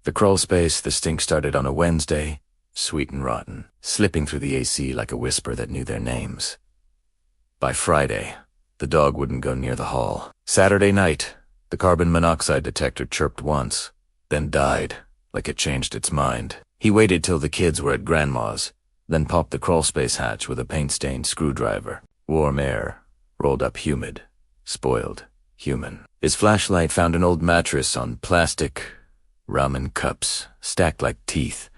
The crawl space, the stink started on a Wednesday, sweet and rotten, slipping through the AC like a whisper that knew their names. By Friday, the dog wouldn't go near the hall. Saturday night, the carbon monoxide detector chirped once, then died, like it changed its mind. He waited till the kids were at Grandma's, then popped the crawlspace hatch with a paint-stained screwdriver. Warm air, rolled up humid, spoiled, human. His flashlight found an old mattress on plastic ramen cups, stacked like teeth,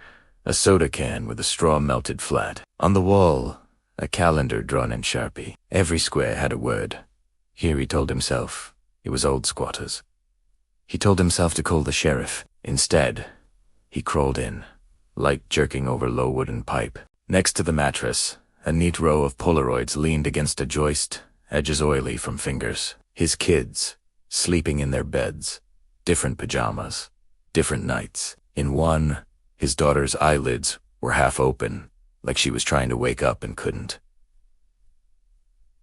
a soda can with a straw melted flat. On the wall, a calendar drawn in Sharpie. Every square had a word. Here, he told himself, it was old squatters. He told himself to call the sheriff. Instead, he crawled in, light jerking over low wooden pipe. Next to the mattress, a neat row of Polaroids leaned against a joist, edges oily from fingers. His kids, sleeping in their beds, different pajamas, different nights. In one, his daughter's eyelids were half open, like she was trying to wake up and couldn't.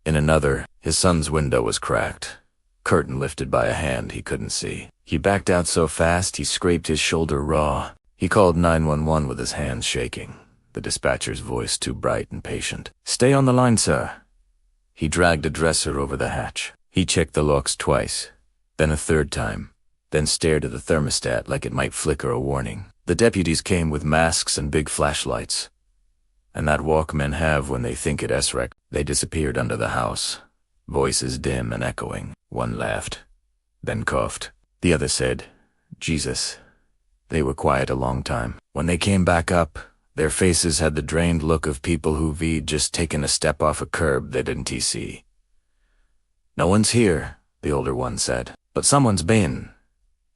In another, his son's window was cracked, curtain lifted by a hand he couldn't see. He backed out so fast he scraped his shoulder raw. He called 911 with his hands shaking, the dispatcher's voice too bright and patient. "Stay on the line, sir." He dragged a dresser over the hatch. He checked the locks twice, then a third time, then stared at the thermostat like it might flicker a warning. The deputies came with masks and big flashlights, and that walk men have when they think it SREC. They disappeared under the house, voices dim and echoing. One laughed, then coughed. The other said, "Jesus." They were quiet a long time. When they came back up, their faces had the drained look of people who've just taken a step off a curb they didn't see. "No one's here," the older one said, "but someone's been."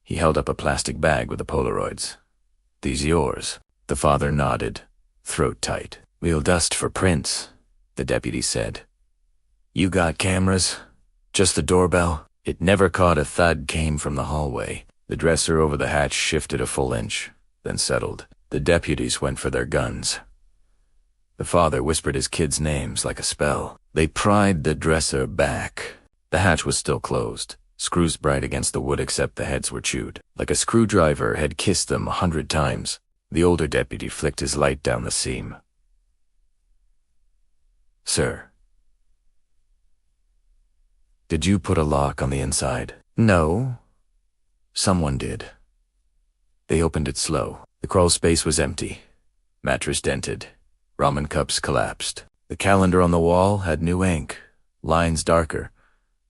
He held up a plastic bag with the Polaroids. "These yours?" The father nodded, throat tight. "We'll dust for prints," the deputy said. "You got cameras? Just the doorbell?" It never caught a thud came from the hallway. The dresser over the hatch shifted a full inch, then settled. The deputies went for their guns. The father whispered his kids' names like a spell. They pried the dresser back. The hatch was still closed, screws bright against the wood except the heads were chewed. Like a screwdriver had kissed them 100 times. The older deputy flicked his light down the seam. "Sir, did you put a lock on the inside?" "No. Someone did." They opened it slow. The crawl space was empty. Mattress dented. Ramen cups collapsed. The calendar on the wall had new ink, lines darker,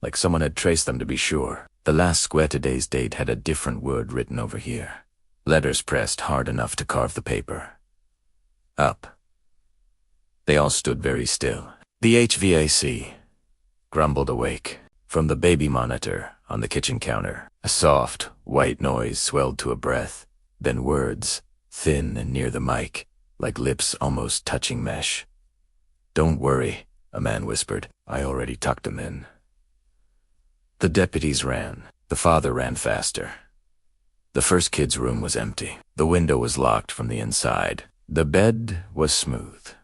like someone had traced them to be sure. The last square today's date had a different word written over here. Letters pressed hard enough to carve the paper. Up. They all stood very still. The HVAC grumbled awake. From the baby monitor on the kitchen counter, a soft, white noise swelled to a breath, then words, thin and near the mic, like lips almost touching mesh. "Don't worry," a man whispered. "I already tucked him in." The deputies ran. The father ran faster. The first kid's room was empty. The window was locked from the inside. The bed was smooth.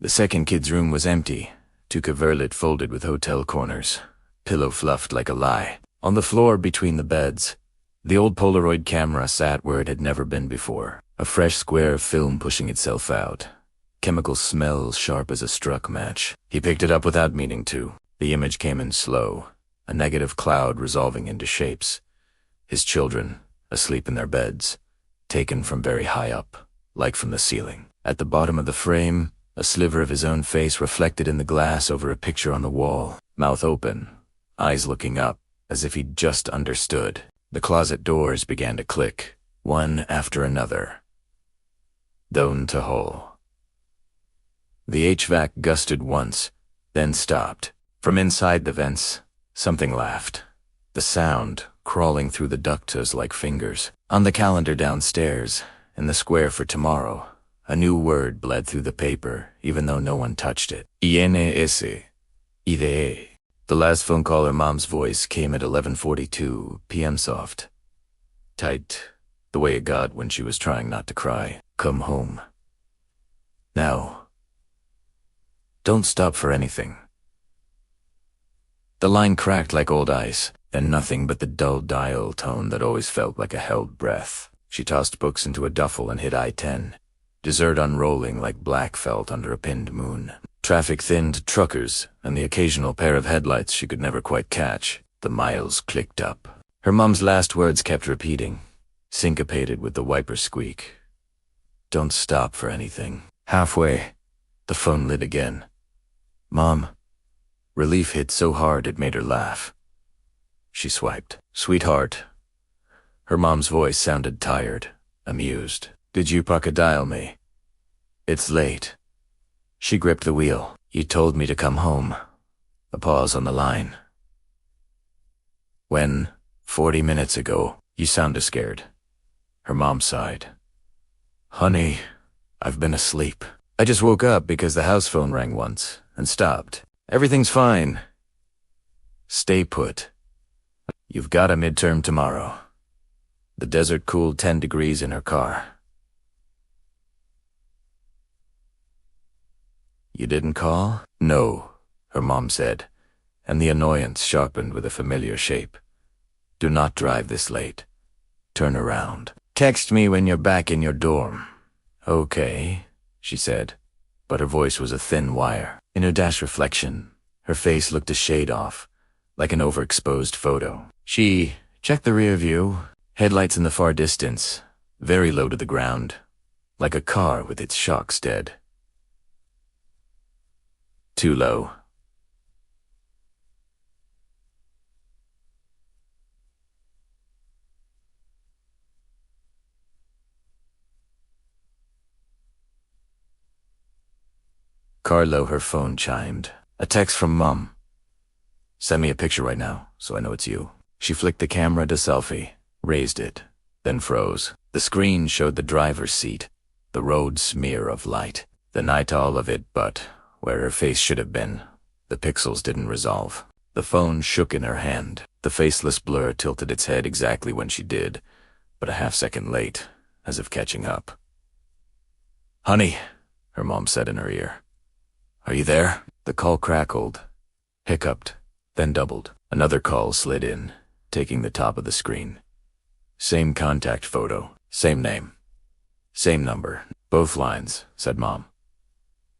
The second kid's room was empty. Two coverlet folded with hotel corners, pillow fluffed like a lie. On the floor between the beds, the old Polaroid camera sat where it had never been before, a fresh square of film pushing itself out. Chemical smells sharp as a struck match. He picked it up without meaning to. The image came in slow, a negative cloud resolving into shapes. His children, asleep in their beds, taken from very high up, like from the ceiling. At the bottom of the frame, a sliver of his own face reflected in the glass over a picture on the wall, mouth open, eyes looking up, as if he'd just understood. The closet doors began to click, one after another. Down to hole. The HVAC gusted once, then stopped. From inside the vents, something laughed. The sound crawling through the ductos like fingers. On the calendar downstairs, in the square for tomorrow, a new word bled through the paper, even though no one touched it. INS. IDE. The last phone caller mom's voice came at 11:42 p.m. soft. Tight, the way it got when she was trying not to cry. "Come home. Now. Don't stop for anything." The line cracked like old ice, then nothing but the dull dial tone that always felt like a held breath. She tossed books into a duffel and hit I-10. Dessert unrolling like black felt under a pinned moon. Traffic thinned to truckers and the occasional pair of headlights she could never quite catch. The miles clicked up. Her mom's last words kept repeating, syncopated with the wiper squeak. Don't stop for anything. Halfway, the phone lit again. Mom. Relief hit so hard it made her laugh. She swiped. Sweetheart. Her mom's voice sounded tired, amused. Did you crocodile me? It's late. She gripped the wheel. You told me to come home. A pause on the line. When, 40 minutes ago, you sounded scared. Her mom sighed. Honey, I've been asleep. I just woke up because the house phone rang once and stopped. Everything's fine. Stay put. You've got a midterm tomorrow. The desert cooled 10 degrees in her car. You didn't call? No, her mom said, and the annoyance sharpened with a familiar shape. Do not drive this late. Turn around. Text me when you're back in your dorm. Okay, she said, but her voice was a thin wire. In her dash reflection, her face looked a shade off, like an overexposed photo. She checked the rear view, headlights in the far distance, very low to the ground, like a car with its shocks dead. Too low. Carlo, her phone chimed. A text from Mom. Send me a picture right now, so I know it's you. She flicked the camera to selfie, raised it, then froze. The screen showed the driver's seat, the road smear of light, the night all of it, but where her face should have been, the pixels didn't resolve. The phone shook in her hand. The faceless blur tilted its head exactly when she did, but a half-second late, as if catching up. Honey, her mom said in her ear. Are you there? The call crackled, hiccuped, then doubled. Another call slid in, taking the top of the screen. Same contact photo, same name, same number. Both lines, said Mom.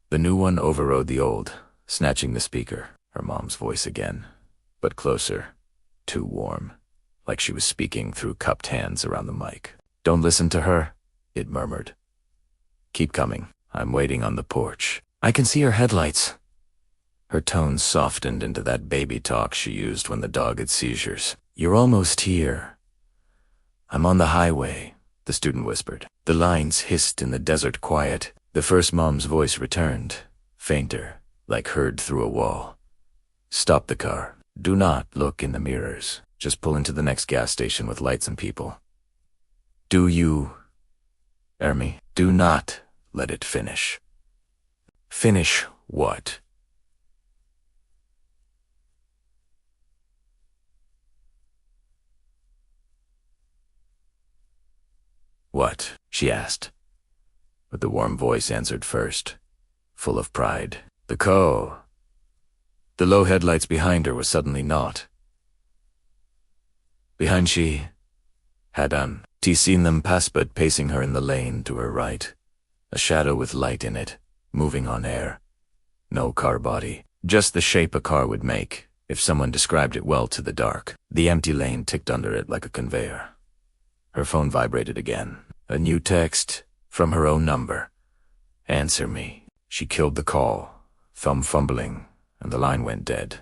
The new one overrode the old, snatching the speaker. Her mom's voice again, but closer, too warm, like she was speaking through cupped hands around the mic. Don't listen to her, it murmured. Keep coming. I'm waiting on the porch. I can see her headlights. Her tone softened into that baby talk she used when the dog had seizures. You're almost here. I'm on the highway, the student whispered. The lines hissed in the desert quiet. The first mom's voice returned, fainter, like heard through a wall. Stop the car. Do not look in the mirrors. Just pull into the next gas station with lights and people. Do you, Ermi, do not let it finish. Finish what? What? She asked. But the warm voice answered first, full of pride. The call. The low headlights behind her were suddenly not. Behind she had seen them pass, but pacing her in the lane to her right. A shadow with light in it, moving on air. No car body, just the shape a car would make, if someone described it well to the dark. The empty lane ticked under it like a conveyor. Her phone vibrated again. A new text from her own number. Answer me. She killed the call, thumb fumbling, and the line went dead.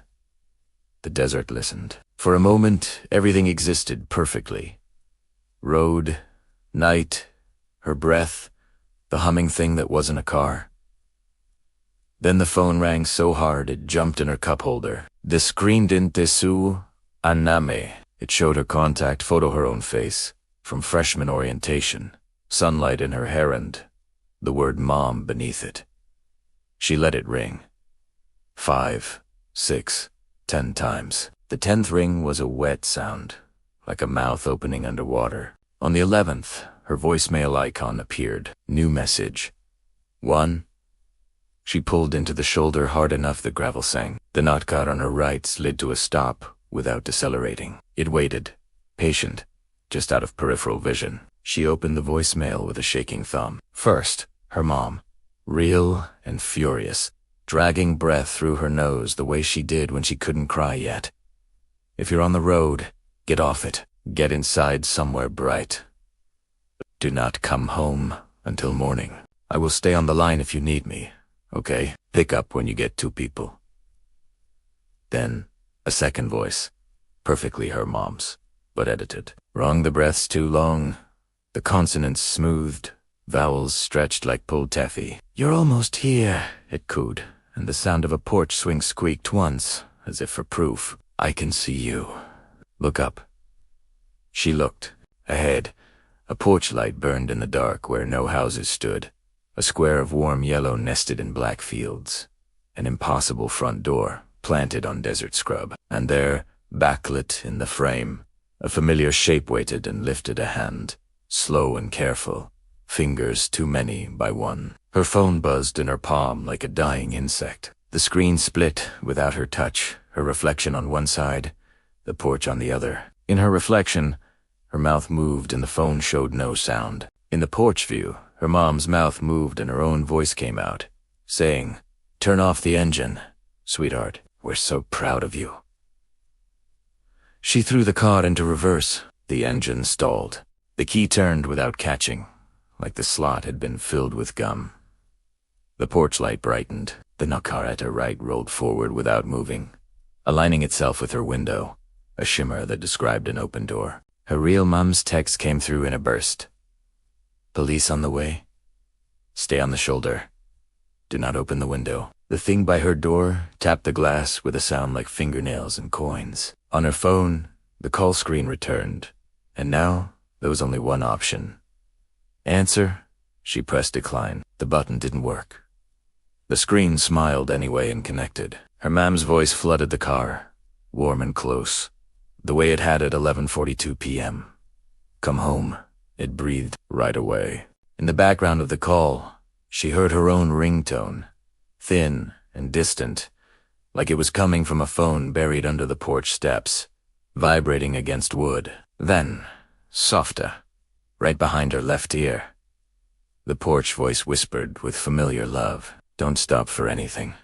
The desert listened. For a moment, everything existed perfectly. Road, night, her breath, the humming thing that wasn't a car. Then the phone rang so hard it jumped in her cup holder. The screen dinte su aname. It showed her contact photo, her own face, from freshman orientation, sunlight in her hair and the word mom beneath it. She let it ring. 5, 6, 10 times. The 10th ring was a wet sound, like a mouth opening underwater. On the 11th, her voicemail icon appeared. New message. 1. She pulled into the shoulder hard enough the gravel sang. The knot car on her right slid to a stop without decelerating. It waited, patient, just out of peripheral vision. She opened the voicemail with a shaking thumb. First, her mom, real and furious, dragging breath through her nose the way she did when she couldn't cry yet. If you're on the road, get off it. Get inside somewhere bright. Do not come home until morning. I will stay on the line if you need me, okay? Pick up when you get 2 people. Then, a second voice, perfectly her mom's, but edited. Wrong the breaths too long. The consonants smoothed, vowels stretched like pulled taffy. You're almost here, it cooed, and the sound of a porch swing squeaked once, as if for proof. I can see you. Look up. She looked. Ahead, a porch light burned in the dark where no houses stood. A square of warm yellow nested in black fields. An impossible front door, planted on desert scrub. And there, backlit in the frame, a familiar shape waited and lifted a hand, slow and careful, fingers too many by one. Her phone buzzed in her palm like a dying insect. The screen split without her touch, her reflection on one side, the porch on the other. In her reflection, her mouth moved and the phone showed no sound. In the porch view, her mom's mouth moved and her own voice came out, saying, "Turn off the engine, sweetheart. We're so proud of you." She threw the car into reverse. The engine stalled. The key turned without catching, like the slot had been filled with gum. The porch light brightened. The car at her right rolled forward without moving, aligning itself with her window, a shimmer that described an open door. Her real mom's text came through in a burst. Police on the way. Stay on the shoulder. Do not open the window. The thing by her door tapped the glass with a sound like fingernails and coins. On her phone, the call screen returned, and now there was only one option. Answer. She pressed decline. The button didn't work. The screen smiled anyway and connected. Her mom's voice flooded the car, warm and close, the way it had at 11:42 p.m. Come home, it breathed right away. In the background of the call, she heard her own ringtone, thin and distant, like it was coming from a phone buried under the porch steps, vibrating against wood. Then, softer, right behind her left ear, the porch voice whispered with familiar love, "Don't stop for anything."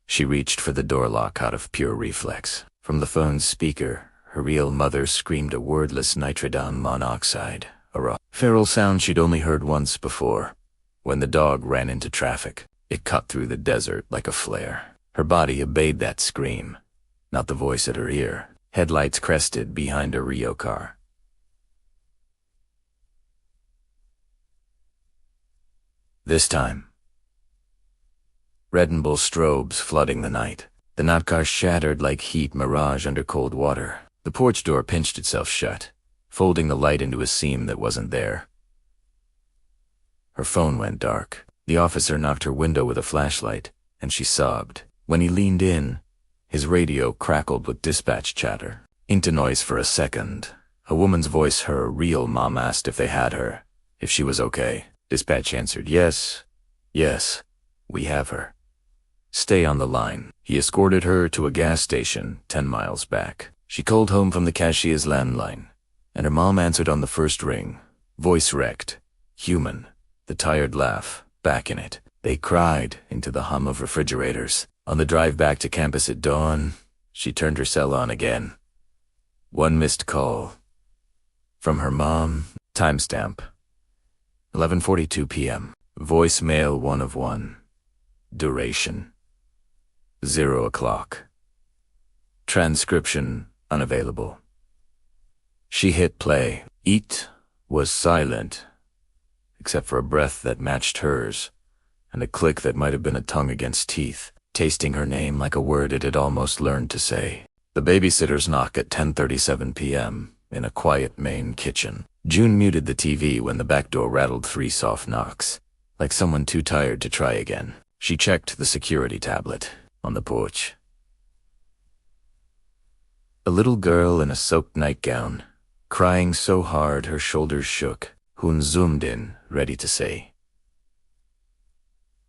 She reached for the door lock out of pure reflex. From the phone's speaker, her real mother screamed a wordless nitrogen monoxide, a raw, feral sound she'd only heard once before, when the dog ran into traffic. It cut through the desert like a flare. Her body obeyed that scream, not the voice at her ear. Headlights crested behind a Rio car. This time, Red and Bull strobes flooding the night. The night car shattered like heat mirage under cold water. The porch door pinched itself shut, folding the light into a seam that wasn't there. Her phone went dark. The officer knocked her window with a flashlight, and she sobbed. When he leaned in, his radio crackled with dispatch chatter. Into noise for a second. A woman's voice her real mom asked if they had her, if she was okay. Dispatch answered, "Yes, yes, we have her. Stay on the line." He escorted her to a gas station 10 miles back. She called home from the cashier's landline, and her mom answered on the first ring. Voice wrecked, human, the tired laugh, back in it. They cried into the hum of refrigerators. On the drive back to campus at dawn, she turned her cell on again. One missed call. From her mom, timestamp, 11:42 p.m. Voicemail 1 of 1. Duration, 0 o'clock. Transcription unavailable. She hit play. It was silent, except for a breath that matched hers, and a click that might have been a tongue against teeth, tasting her name like a word it had almost learned to say. The babysitter's knock at 10:37 p.m. in a quiet main kitchen. June muted the TV when the back door rattled 3 soft knocks, like someone too tired to try again. She checked the security tablet on the porch. A little girl in a soaked nightgown, crying so hard her shoulders shook. Hun zoomed in, ready to say,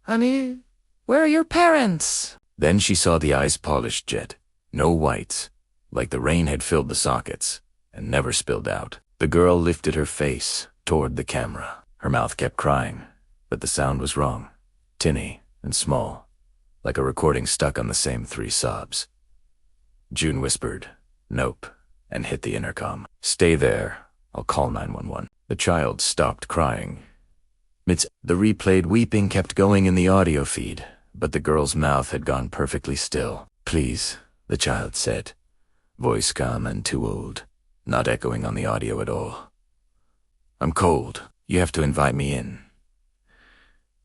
"Honey, where are your parents?" Then she saw the eyes polished jet, no whites, like the rain had filled the sockets and never spilled out. The girl lifted her face, toward the camera. Her mouth kept crying, but the sound was wrong, tinny and small, like a recording stuck on the same 3 sobs. June whispered, "Nope," and hit the intercom. "Stay there. I'll call 911. The child stopped crying. The replayed weeping kept going in the audio feed, but the girl's mouth had gone perfectly still. "Please," the child said, voice calm and too old, not echoing on the audio at all. "I'm cold. You have to invite me in."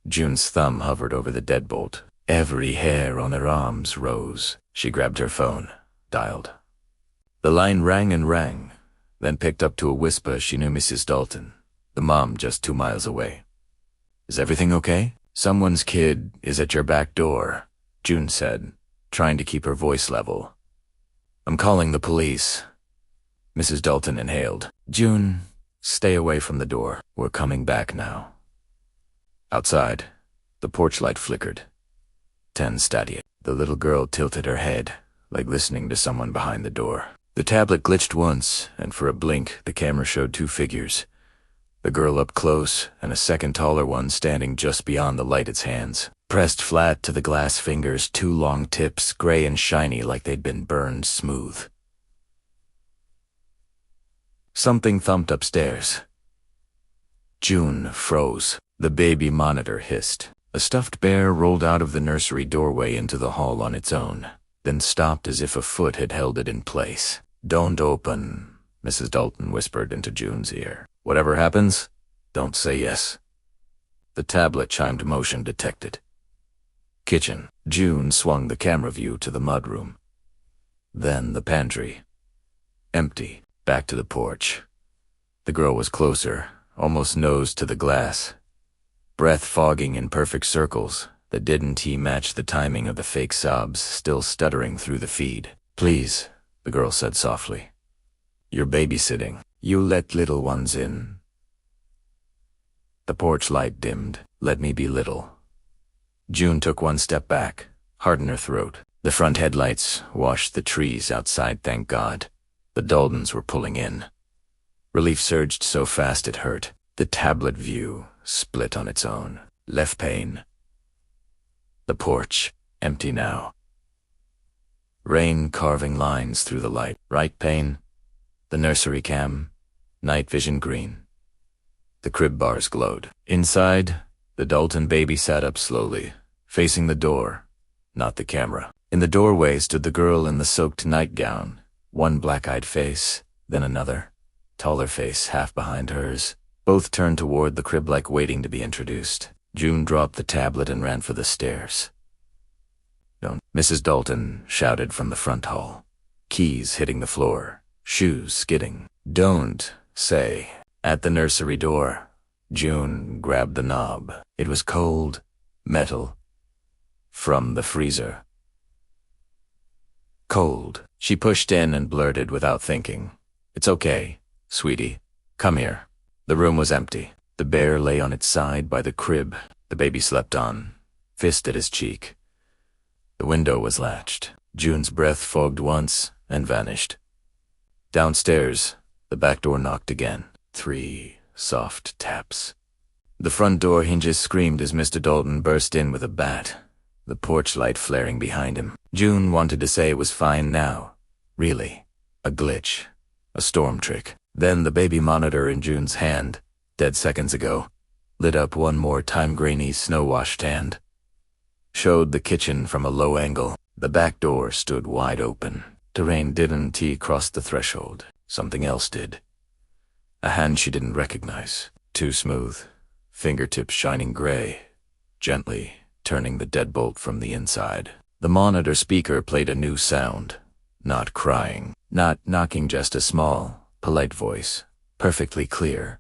June's thumb hovered over the deadbolt. Every hair on her arms rose. She grabbed her phone, dialed. The line rang and rang, then picked up to a whisper she knew Mrs. Dalton, the mom just 2 miles away. "Is everything okay? Someone's kid is at your back door," June said, trying to keep her voice level. "I'm calling the police." Mrs. Dalton inhaled. "June, stay away from the door. We're coming back now." Outside, the porch light flickered. 10 stadia. The little girl tilted her head, like listening to someone behind the door. The tablet glitched once, and for a blink, the camera showed 2 figures. The girl up close, and a second taller one standing just beyond the light its hands. Pressed flat to the glass fingers, 2 long tips, gray and shiny like they'd been burned smooth. Something thumped upstairs. June froze. The baby monitor hissed. A stuffed bear rolled out of the nursery doorway into the hall on its own, then stopped as if a foot had held it in place. "Don't open," Mrs. Dalton whispered into June's ear. "Whatever happens, don't say yes." The tablet chimed motion detected. Kitchen. June swung the camera view to the mudroom. Then the pantry. Empty. Back to the porch. The girl was closer, almost nose to the glass. Breath fogging in perfect circles that didn't match the timing of the fake sobs still stuttering through the feed. "Please," the girl said softly. "You're babysitting. You let little ones in." The porch light dimmed. "Let me be little." June took 1 step back, heart in her throat. The front headlights washed the trees outside, thank God. The Daltons were pulling in. Relief surged so fast it hurt. The tablet view split on its own. Left pane. The porch, empty now. Rain carving lines through the light. Right pane. The nursery cam. Night vision green. The crib bars glowed. Inside, the Dalton baby sat up slowly, facing the door, not the camera. In the doorway stood the girl in the soaked nightgown, 1 black-eyed face, then another, taller face half behind hers. Both turned toward the crib like waiting to be introduced. June dropped the tablet and ran for the stairs. "Don't," Mrs. Dalton shouted from the front hall. Keys hitting the floor, shoes skidding. "Don't say." At the nursery door, June grabbed the knob. It was cold, metal, from the freezer. Cold. She pushed in and blurted without thinking, "It's okay, sweetie. Come here." The room was empty. The bear lay on its side by the crib. The baby slept on, fist at his cheek. The window was latched. June's breath fogged once and vanished. Downstairs, the back door knocked again. 3 soft taps. The front door hinges screamed as Mr. Dalton burst in with a bat, the porch light flaring behind him. June wanted to say it was fine now. Really. A glitch. A storm trick. Then the baby monitor in June's hand, dead seconds ago, lit up 1 more time-grainy, snow-washed hand. Showed the kitchen from a low angle. The back door stood wide open. Terrain didn't cross the threshold. Something else did. A hand she didn't recognize. Too smooth. Fingertips shining gray. Gently turning the deadbolt from the inside. The monitor speaker played a new sound. Not crying. Not knocking, just a small, polite voice, perfectly clear,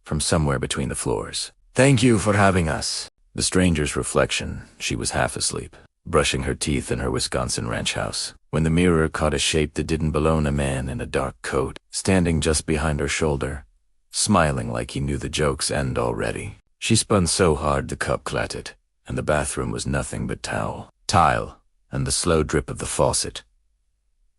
from somewhere between the floors. "Thank you for having us." The stranger's reflection, she was half asleep, brushing her teeth in her Wisconsin ranch house, when the mirror caught a shape that didn't belong, a man in a dark coat, standing just behind her shoulder, smiling like he knew the joke's end already. She spun so hard the cup clattered, and the bathroom was nothing but tile, and the slow drip of the faucet.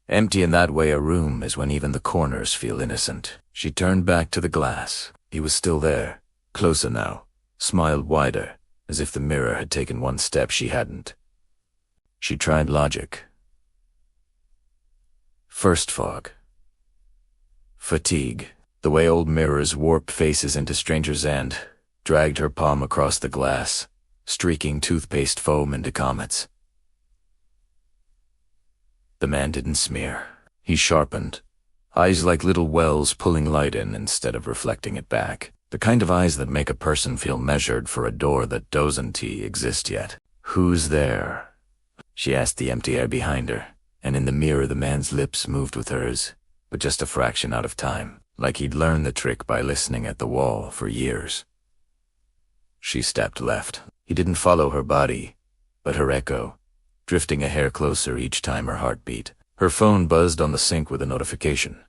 Empty in that way a room is when even the corners feel innocent. She turned back to the glass. He was still there, closer now, smiled wider, as if the mirror had taken one step she hadn't. She tried logic. First fog. Fatigue, the way old mirrors warp faces into strangers' and dragged her palm across the glass, streaking toothpaste foam into comets. The man didn't smear. He sharpened. Eyes like little wells pulling light in instead of reflecting it back. The kind of eyes that make a person feel measured for a door that doesn't exist yet. Who's there? She asked the empty air behind her, and in the mirror the man's lips moved with hers, but just a fraction out of time, like he'd learned the trick by listening at the wall for years. She stepped left. He didn't follow her body, but her echo, drifting a hair closer each time her heart beat. Her phone buzzed on the sink with a notification.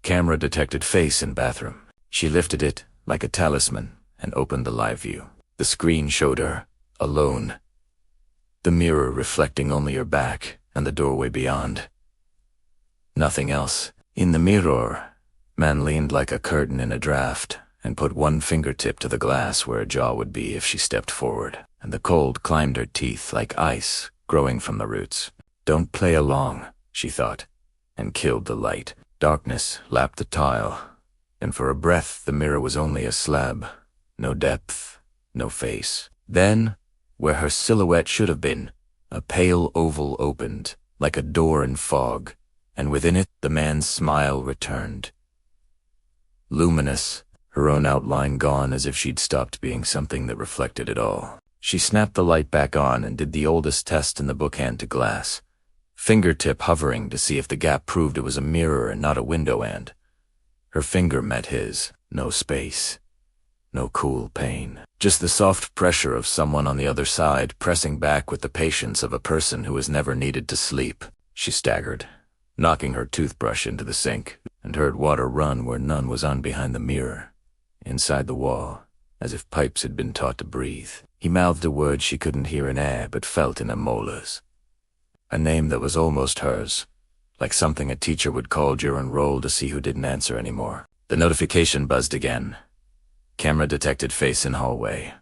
Camera detected face in bathroom. She lifted it, like a talisman, and opened the live view. The screen showed her, alone. The mirror reflecting only her back and the doorway beyond. Nothing else. In the mirror, man leaned like a curtain in a draft and put one fingertip to the glass where her jaw would be if she stepped forward, and the cold climbed her teeth like ice growing from the roots. Don't play along, she thought, and killed the light. Darkness lapped the tile, and for a breath the mirror was only a slab. No depth, no face. Then, where her silhouette should have been, a pale oval opened, like a door in fog, and within it the man's smile returned. Luminous, her own outline gone as if she'd stopped being something that reflected it all. She snapped the light back on and did the oldest test in the book hand to glass, fingertip hovering to see if the gap proved it was a mirror and not a window and. Her finger met his, no space. No cool pain, just the soft pressure of someone on the other side pressing back with the patience of a person who has never needed to sleep. She staggered, knocking her toothbrush into the sink, and heard water run where none was on behind the mirror, inside the wall, as if pipes had been taught to breathe. He mouthed a word she couldn't hear in air but felt in her molars. A name that was almost hers, like something a teacher would call during roll to see who didn't answer anymore. The notification buzzed again. Camera detected face in hallway.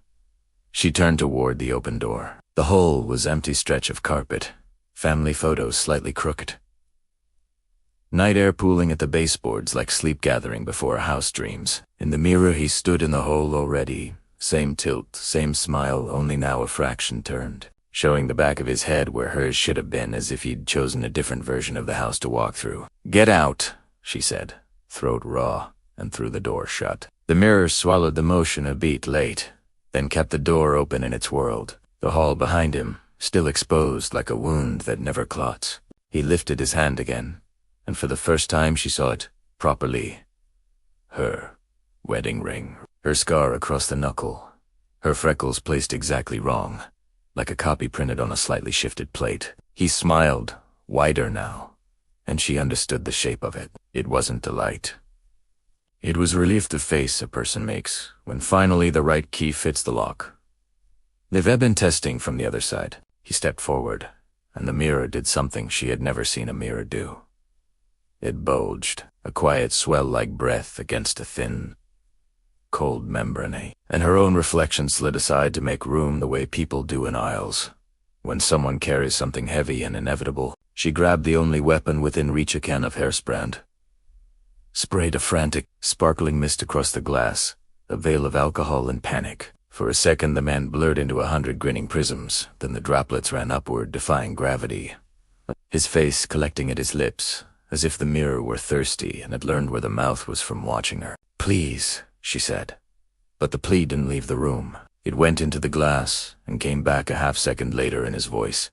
She turned toward the open door. The hall was empty stretch of carpet, family photos slightly crooked. Night air pooling at the baseboards like sleep gathering before house dreams. In the mirror he stood in the hole already. Same tilt, same smile, only now a fraction turned, showing the back of his head where hers should have been as if he'd chosen a different version of the house to walk through. "Get out," she said, throat raw, and threw the door shut. The mirror swallowed the motion a beat late, then kept the door open in its world. The hall behind him, still exposed like a wound that never clots. He lifted his hand again, and for the first time she saw it, properly. Her wedding ring. Her scar across the knuckle. Her freckles placed exactly wrong, like a copy printed on a slightly shifted plate. He smiled, wider now, and she understood the shape of it. It wasn't delight. It was relief the face a person makes when finally the right key fits the lock. They've been testing from the other side. He stepped forward, and the mirror did something she had never seen a mirror do. It bulged, a quiet swell like breath against a thin, cold membrane, and her own reflection slid aside to make room the way people do in aisles. When someone carries something heavy and inevitable, she grabbed the only weapon within reach, a can of hairspray. Sprayed a frantic, sparkling mist across the glass, a veil of alcohol and panic. For a second the man blurred into 100 grinning prisms, then the droplets ran upward, defying gravity. His face collecting at his lips, as if the mirror were thirsty and had learned where the mouth was from watching her. "Please," she said. But the plea didn't leave the room. It went into the glass and came back a half-second later in his voice.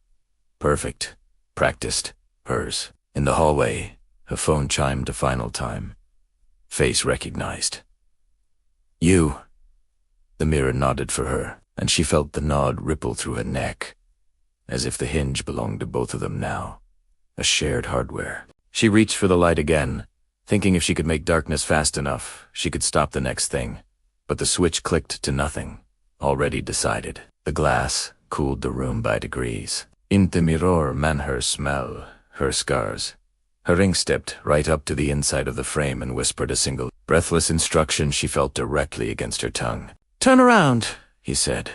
Perfect. Practiced. Hers. In the hallway, her phone chimed a final time. Face recognized. "You." The mirror nodded for her, and she felt the nod ripple through her neck, as if the hinge belonged to both of them now. A shared hardware. She reached for the light again, thinking if she could make darkness fast enough, she could stop the next thing. But the switch clicked to nothing. Already decided. The glass cooled the room by degrees. In the mirror man her smell, her scars. Her ring stepped right up to the inside of the frame and whispered a single, breathless instruction she felt directly against her tongue. "Turn around," he said,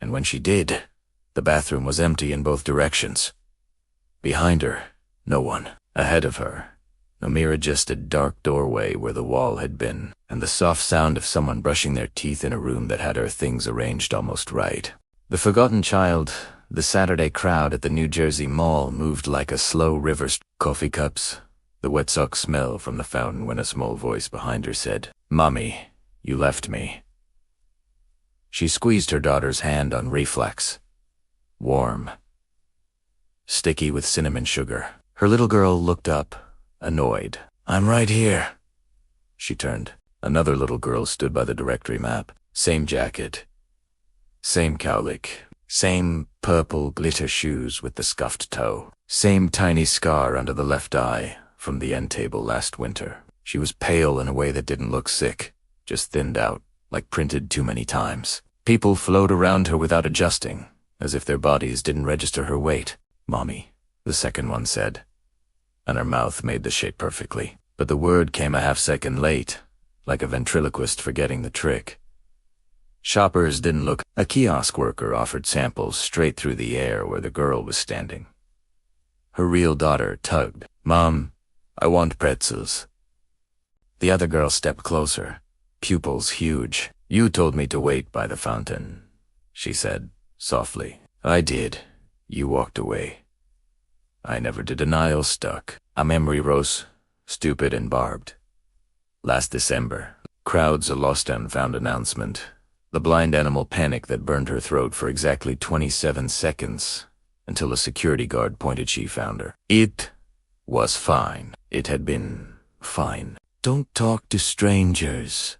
and when she did, the bathroom was empty in both directions. Behind her, no one. Ahead of her, no mirror, just a dark doorway where the wall had been, and the soft sound of someone brushing their teeth in a room that had her things arranged almost right. The forgotten child, the Saturday crowd at the New Jersey Mall moved like a slow river. Coffee cups, the wet sock smell from the fountain when a small voice behind her said, "Mommy, you left me." She squeezed her daughter's hand on reflex. Warm. Sticky with cinnamon sugar. Her little girl looked up, annoyed. "I'm right here." She turned. Another little girl stood by the directory map. Same jacket. Same cowlick. Same purple glitter shoes with the scuffed toe. Same tiny scar under the left eye from the end table last winter. She was pale in a way that didn't look sick, just thinned out, like printed too many times. People flowed around her without adjusting, as if their bodies didn't register her weight. "Mommy," the second one said, and her mouth made the shape perfectly. But the word came a half-second late, like a ventriloquist forgetting the trick. Shoppers didn't look. A kiosk worker offered samples straight through the air where the girl was standing. Her real daughter tugged. "Mom, I want pretzels." The other girl stepped closer, pupils huge. "You told me to wait by the fountain," she said, softly. "I did. You walked away. I never did." Denial stuck. A memory rose, stupid and barbed. Last December, crowds a lost and found announcement. The blind animal panic that burned her throat for exactly 27 seconds, until a security guard pointed she found her. It was fine. It had been fine. "Don't talk to strangers,"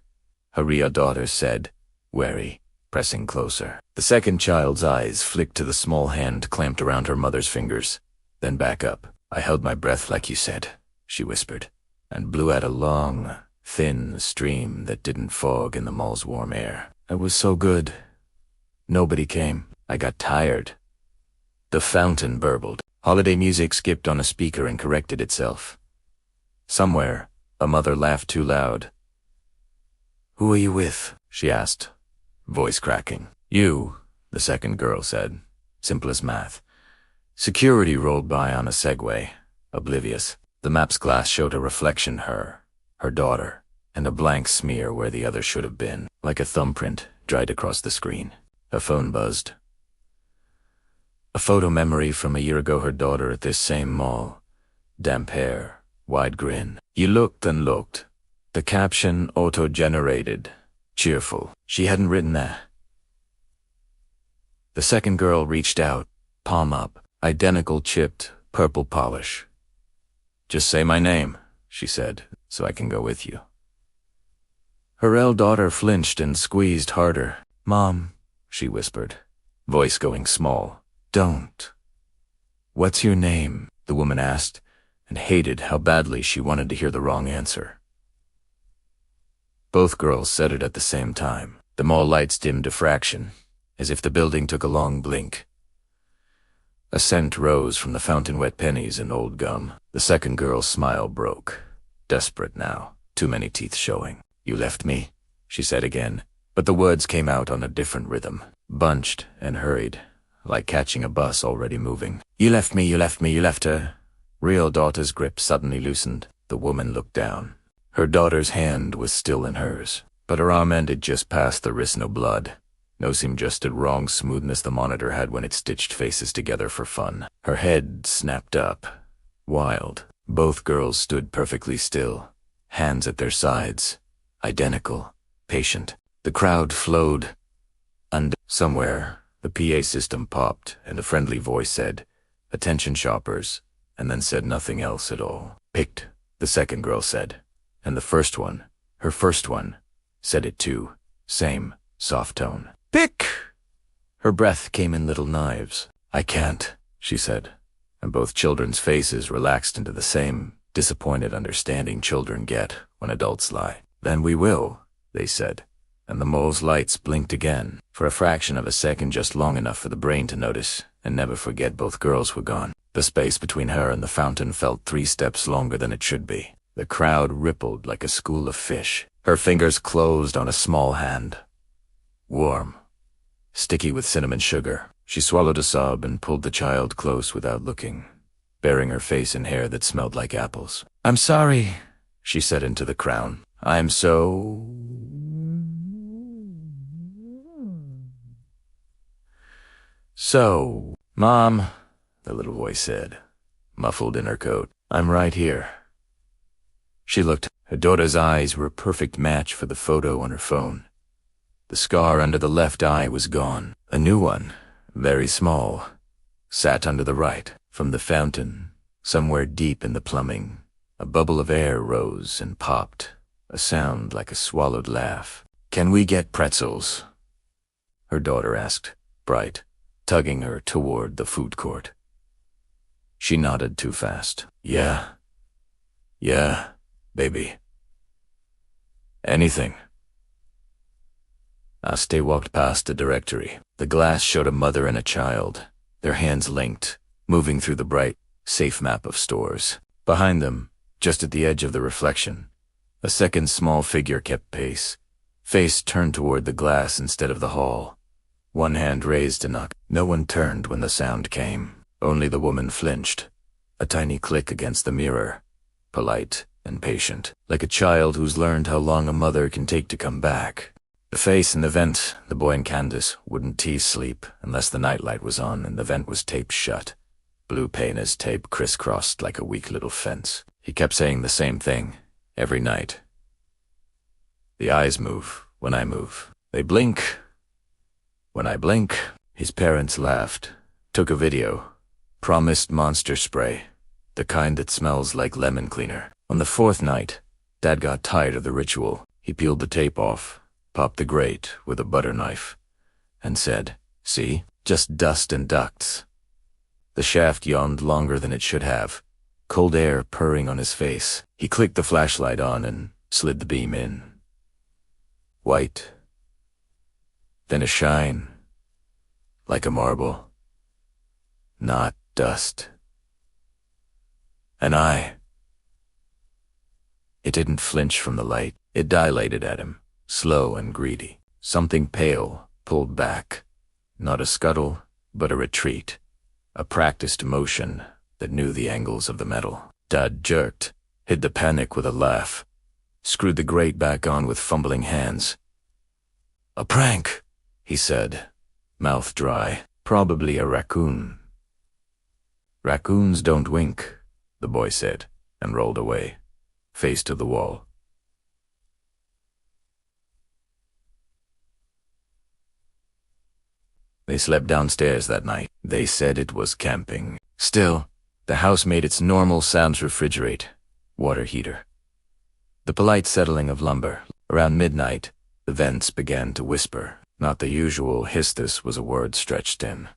her real daughter said, wary, pressing closer. The second child's eyes flicked to the small hand clamped around her mother's fingers, then back up. "I held my breath like you said," she whispered, and blew out a long, thin stream that didn't fog in the mall's warm air. "It was so good. Nobody came. I got tired." The fountain burbled. Holiday music skipped on a speaker and corrected itself. Somewhere, a mother laughed too loud. "Who are you with?" she asked, voice cracking. "You," the second girl said. Simple as math. Security rolled by on a Segway, oblivious. The map's glass showed a reflection, her daughter, and a blank smear where the other should have been, like a thumbprint dried across the screen. Her phone buzzed. A photo memory from a year ago, her daughter at this same mall. Damp hair, wide grin. You looked and looked. The caption auto-generated. Cheerful. She hadn't written that. The second girl reached out, palm up, identical chipped, purple polish. "Just say my name," she said, "so I can go with you." Her eldest daughter flinched and squeezed harder. "Mom," she whispered, voice going small. "Don't." "What's your name?" the woman asked, and hated how badly she wanted to hear the wrong answer. Both girls said it at the same time. The mall lights dimmed a fraction, as if the building took a long blink. A scent rose from the fountain, wet pennies and old gum. The second girl's smile broke, desperate now, too many teeth showing. "You left me," she said again, but the words came out on a different rhythm, bunched and hurried, like catching a bus already moving. "You left me, you left me, you left her." Real daughter's grip suddenly loosened. The woman looked down. Her daughter's hand was still in hers, but her arm ended just past the wrist. No blood. No seam, just a wrong smoothness the monitor had when it stitched faces together for fun. Her head snapped up. Wild. Both girls stood perfectly still, hands at their sides. Identical. Patient. The crowd flowed. And somewhere, the PA system popped, and a friendly voice said, "Attention shoppers," and then said nothing else at all. "Picked," the second girl said. And the first one, her first one, said it too. Same, soft tone. "Pick!" Her breath came in little knives. "I can't," she said, and both children's faces relaxed into the same disappointed understanding children get when adults lie. "Then we will," they said, and the mall's lights blinked again, for a fraction of a second, just long enough for the brain to notice and never forget both girls were gone. The space between her and the fountain felt 3 steps longer than it should be. The crowd rippled like a school of fish. Her fingers closed on a small hand. Warm, sticky with cinnamon sugar. She swallowed a sob and pulled the child close without looking, burying her face in hair that smelled like apples. "I'm sorry," she said into the crown. "I'm so..." "So, Mom," the little voice said, muffled in her coat. "I'm right here." She looked. Her daughter's eyes were a perfect match for the photo on her phone. The scar under the left eye was gone. A new one, very small, sat under the right. From the fountain, somewhere deep in the plumbing, a bubble of air rose and popped, a sound like a swallowed laugh. "Can we get pretzels?" her daughter asked, bright, tugging her toward the food court. She nodded too fast. Yeah, baby. Anything." Aste walked past the directory. The glass showed a mother and a child, their hands linked, moving through the bright, safe map of stores. Behind them, just at the edge of the reflection, a second small figure kept pace, face turned toward the glass instead of the hall, one hand raised to knock. No one turned when the sound came. Only the woman flinched, a tiny click against the mirror, polite and patient, like a child who's learned how long a mother can take to come back. The face in the vent, the boy and Candace wouldn't tease sleep unless the nightlight was on and the vent was taped shut. Blue paint as tape crisscrossed like a weak little fence. He kept saying the same thing, every night. "The eyes move when I move. They blink when I blink." His parents laughed, took a video, promised monster spray, the kind that smells like lemon cleaner. On the 4th night, Dad got tired of the ritual. He peeled the tape off, popped the grate with a butter knife, and said, "See, just dust and ducts." The shaft yawned longer than it should have, cold air purring on his face. He clicked the flashlight on and slid the beam in. White. Then a shine, like a marble. Not dust. An eye. It didn't flinch from the light. It dilated at him, slow and greedy. Something pale pulled back. Not a scuttle, but a retreat. A practiced motion that knew the angles of the metal. Dad jerked, hid the panic with a laugh, screwed the grate back on with fumbling hands. "A prank," he said, mouth dry. "Probably a raccoon." "Raccoons don't wink," the boy said, and rolled away, face to the wall. They slept downstairs that night. They said it was camping. Still, the house made its normal sounds refrigerate. Water heater. The polite settling of lumber. Around midnight, the vents began to whisper. Not the usual hiss. This was a word stretched in.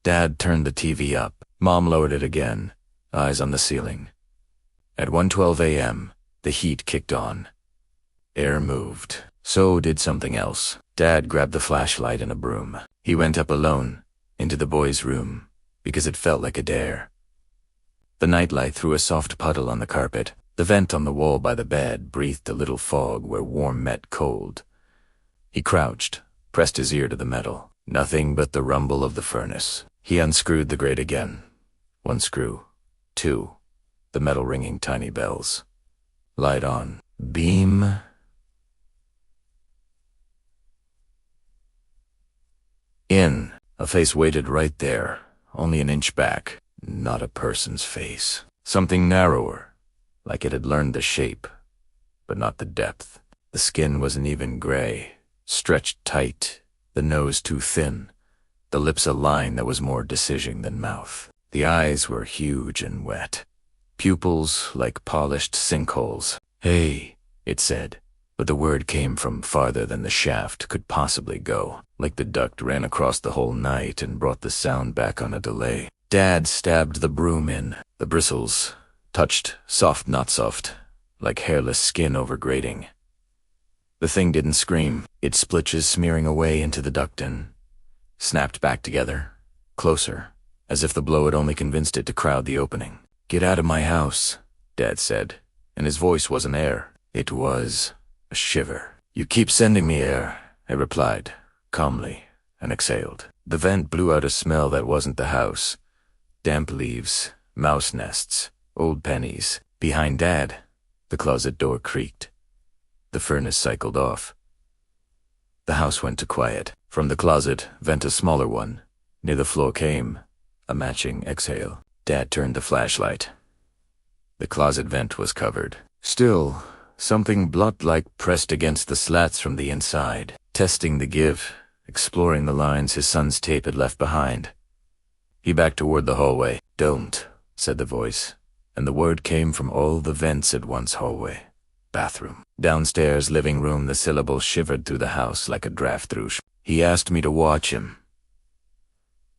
Dad turned the TV up. Mom lowered it again, eyes on the ceiling. At 1:12 a.m., the heat kicked on. Air moved. So did something else. Dad grabbed the flashlight and a broom. He went up alone, into the boys' room, because it felt like a dare. The nightlight threw a soft puddle on the carpet. The vent on the wall by the bed breathed a little fog where warm met cold. He crouched, pressed his ear to the metal. Nothing but the rumble of the furnace. He unscrewed the grate again. 1 screw. 2. The metal ringing tiny bells. Light on. Beam. In. A face waited right there, only an inch back. Not a person's face. Something narrower, like it had learned the shape, but not the depth. The skin was an even gray, stretched tight, the nose too thin, the lips a line that was more decision than mouth. The eyes were huge and wet, pupils like polished sinkholes. "Hey," it said, but the word came from farther than the shaft could possibly go, like the duct ran across the whole night and brought the sound back on a delay. Dad stabbed the broom in. The bristles touched, soft not soft, like hairless skin over grating. The thing didn't scream. Its splitches smearing away into the duct and snapped back together, closer, as if the blow had only convinced it to crowd the opening. "Get out of my house," Dad said, and his voice wasn't air. It was a shiver. "You keep sending me air," I replied, calmly, and exhaled. The vent blew out a smell that wasn't the house. Damp leaves, mouse nests, old pennies. Behind Dad, the closet door creaked. The furnace cycled off. The house went to quiet. From the closet, vent a smaller one. Near the floor came a matching exhale. Dad turned the flashlight. The closet vent was covered. Still, something blood-like pressed against the slats from the inside, testing the give, exploring the lines his son's tape had left behind. He backed toward the hallway. "Don't," said the voice, and the word came from all the vents at once. Hallway. Bathroom. Downstairs, living room, the syllable shivered through the house like a draft through. "He asked me to watch him."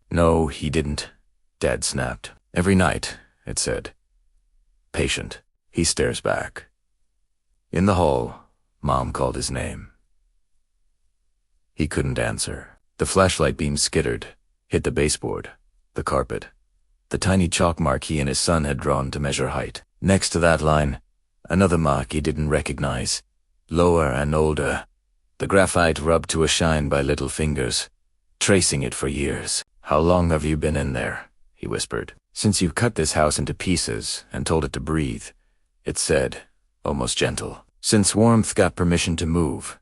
"No, he didn't," Dad snapped. "Every night," it said. "Patient." He stares back. In the hall, Mom called his name. He couldn't answer. The flashlight beam skittered, hit the baseboard, the carpet, the tiny chalk mark he and his son had drawn to measure height. Next to that line, another mark he didn't recognize, lower and older, the graphite rubbed to a shine by little fingers, tracing it for years. "How long have you been in there?" he whispered. "Since you cut this house into pieces and told it to breathe," it said, almost gentle. "Since warmth got permission to move."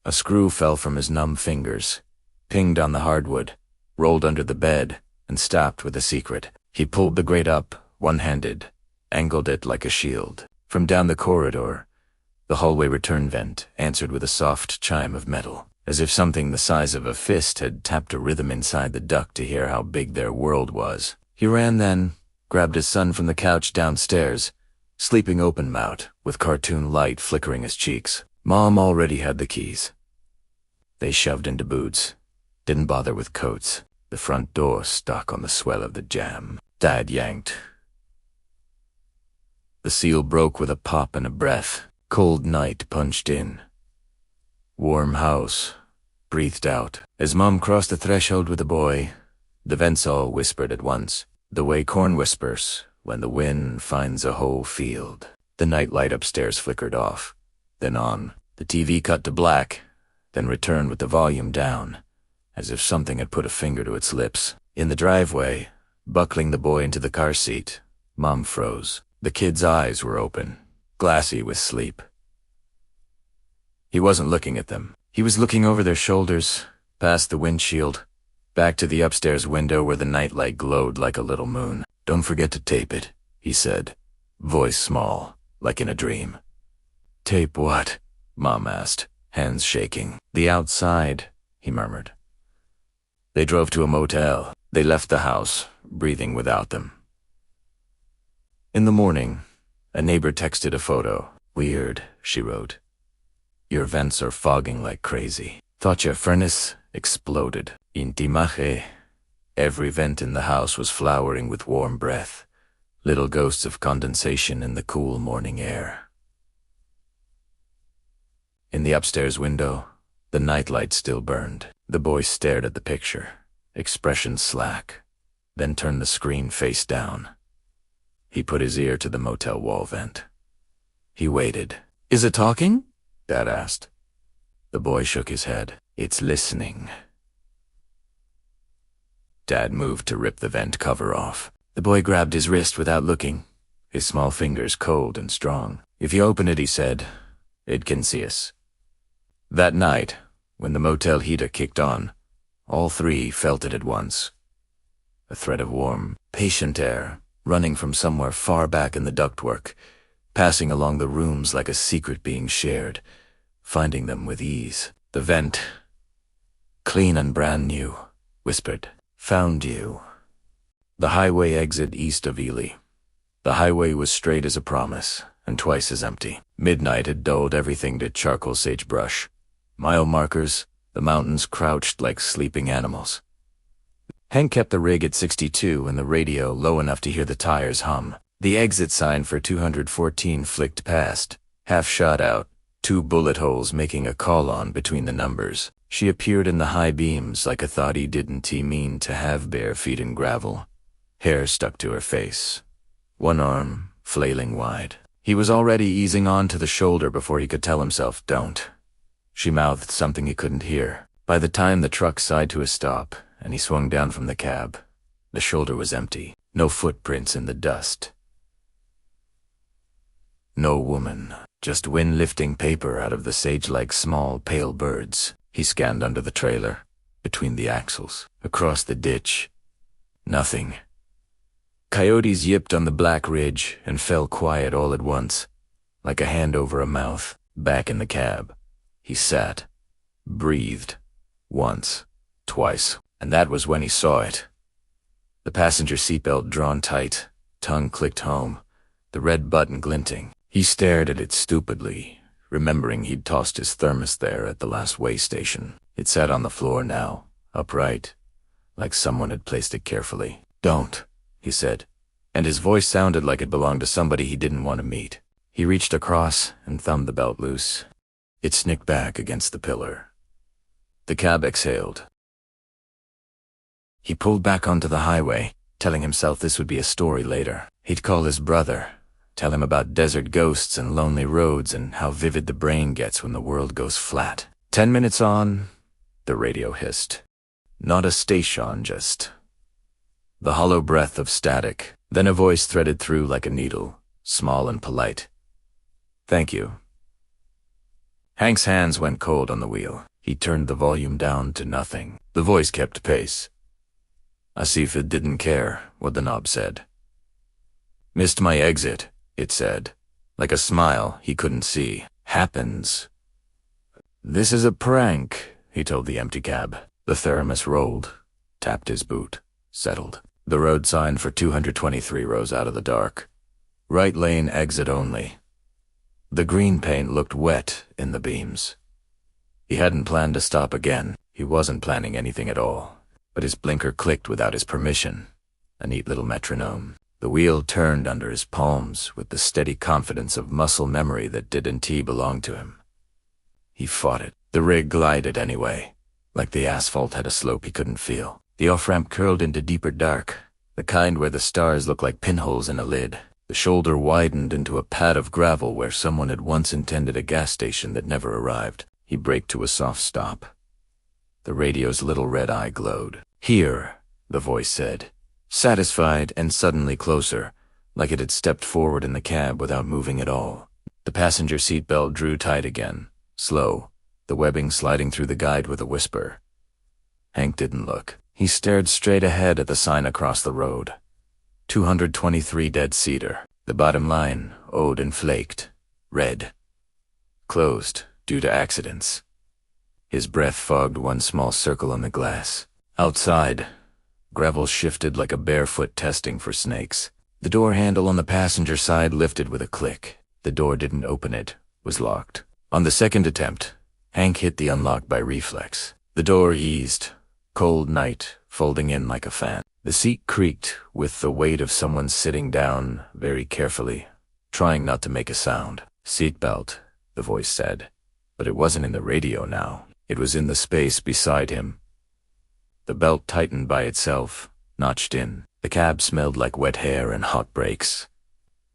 A screw fell from his numb fingers, pinged on the hardwood, rolled under the bed, and stopped with a secret. He pulled the grate up, one-handed, angled it like a shield. From down the corridor, the hallway return vent answered with a soft chime of metal, as if something the size of a fist had tapped a rhythm inside the duct to hear how big their world was. He ran then, grabbed his son from the couch downstairs, sleeping open-mouthed, with cartoon light flickering his cheeks. Mom already had the keys. They shoved into boots, didn't bother with coats. The front door stuck on the swell of the jam. Dad yanked. The seal broke with a pop and a breath. Cold night punched in. Warm house, breathed out. As Mom crossed the threshold with the boy, the vents all whispered at once, the way corn whispers when the wind finds a whole field. The night light upstairs flickered off, then on. The TV cut to black, then returned with the volume down, as if something had put a finger to its lips. In the driveway, buckling the boy into the car seat, Mom froze. The kid's eyes were open, glassy with sleep. He wasn't looking at them. He was looking over their shoulders, past the windshield, back to the upstairs window where the nightlight glowed like a little moon. "Don't forget to tape it," he said, voice small, like in a dream. "Tape what?" Mom asked, hands shaking. "The outside," he murmured. They drove to a motel. They left the house, breathing without them. In the morning, a neighbor texted a photo. "Weird," she wrote. "Your vents are fogging like crazy. Thought your furnace exploded." Intimaje. Every vent in the house was flowering with warm breath, little ghosts of condensation in the cool morning air. In the upstairs window, the nightlight still burned. The boy stared at the picture, expression slack, then turned the screen face down. He put his ear to the motel wall vent. He waited. "Is it talking?" Dad asked. The boy shook his head. "It's listening." Dad moved to rip the vent cover off. The boy grabbed his wrist without looking, his small fingers cold and strong. "If you open it," he said, "it can see us." That night, when the motel heater kicked on, all three felt it at once. A thread of warm, patient air, running from somewhere far back in the ductwork, passing along the rooms like a secret being shared, finding them with ease. The vent, clean and brand new, whispered, "Found you." The highway exit east of Ely. The highway was straight as a promise, and twice as empty. Midnight had dulled everything to charcoal sagebrush. Mile markers, the mountains crouched like sleeping animals. Hank kept the rig at 62 and the radio low enough to hear the tires hum. The exit sign for 214 flicked past, half shot out, 2 bullet holes making a call-on between the numbers. She appeared in the high beams like a thought he didn't mean to have bare feet in gravel. Hair stuck to her face. One arm, flailing wide. He was already easing on to the shoulder before he could tell himself, "Don't." She mouthed something he couldn't hear. By the time the truck sighed to a stop, and he swung down from the cab, the shoulder was empty. No footprints in the dust. No woman, just wind-lifting paper out of the sage-like small, pale birds. He scanned under the trailer, between the axles, across the ditch. Nothing. Coyotes yipped on the black ridge and fell quiet all at once, like a hand over a mouth. Back in the cab, he sat, breathed, once, twice, and that was when he saw it. The passenger seatbelt drawn tight, tongue clicked home, the red button glinting. He stared at it stupidly, remembering he'd tossed his thermos there at the last way station. It sat on the floor now, upright, like someone had placed it carefully. "Don't," he said, and his voice sounded like it belonged to somebody he didn't want to meet. He reached across and thumbed the belt loose. It snicked back against the pillar. The cab exhaled. He pulled back onto the highway, telling himself this would be a story later. He'd call his brother, tell him about desert ghosts and lonely roads and how vivid the brain gets when the world goes flat. 10 minutes on, the radio hissed. Not a station, just the hollow breath of static. Then a voice threaded through like a needle, small and polite. "Thank you." Hank's hands went cold on the wheel. He turned the volume down to nothing. The voice kept pace. Asif didn't care what the knob said. "Missed my exit," it said. Like a smile he couldn't see. "Happens." "This is a prank," he told the empty cab. The thermos rolled, tapped his boot, settled. The road sign for 223 rose out of the dark. Right lane exit only. The green paint looked wet in the beams. He hadn't planned to stop again. He wasn't planning anything at all. But his blinker clicked without his permission. A neat little metronome. The wheel turned under his palms with the steady confidence of muscle memory that didn't belong to him. He fought it. The rig glided anyway, like the asphalt had a slope he couldn't feel. The off-ramp curled into deeper dark, the kind where the stars look like pinholes in a lid. The shoulder widened into a pad of gravel where someone had once intended a gas station that never arrived. He braked to a soft stop. The radio's little red eye glowed. "Here," the voice said, satisfied and suddenly closer, like it had stepped forward in the cab without moving at all. The passenger seat belt drew tight again, slow, the webbing sliding through the guide with a whisper. Hank didn't look. He stared straight ahead at the sign across the road. 223 dead cedar. The bottom line, old and flaked. Red. Closed, due to accidents. His breath fogged one small circle on the glass. Outside, gravel shifted like a barefoot testing for snakes. The door handle on the passenger side lifted with a click. The door didn't open, it was locked. On the second attempt, Hank hit the unlock by reflex. The door eased, cold night folding in like a fan. The seat creaked with the weight of someone sitting down very carefully, trying not to make a sound. "Seatbelt," the voice said, but it wasn't in the radio now. It was in the space beside him. The belt tightened by itself, notched in. The cab smelled like wet hair and hot brakes.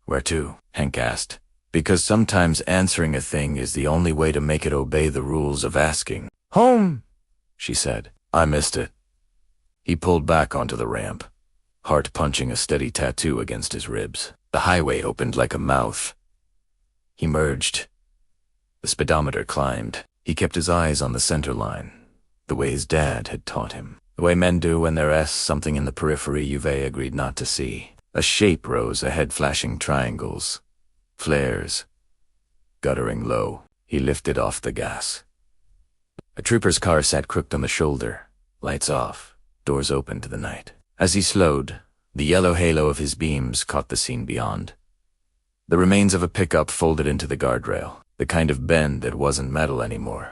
"Where to?" Hank asked. Because sometimes answering a thing is the only way to make it obey the rules of asking. "Home," she said. "I missed it." He pulled back onto the ramp, heart punching a steady tattoo against his ribs. The highway opened like a mouth. He merged. The speedometer climbed. He kept his eyes on the center line, the way his dad had taught him. The way men do when there's something in the periphery you've agreed not to see. A shape rose ahead, flashing triangles, flares, guttering low. He lifted off the gas. A trooper's car sat crooked on the shoulder, lights off, doors open to the night. As he slowed, the yellow halo of his beams caught the scene beyond. The remains of a pickup folded into the guardrail, the kind of bend that wasn't metal anymore,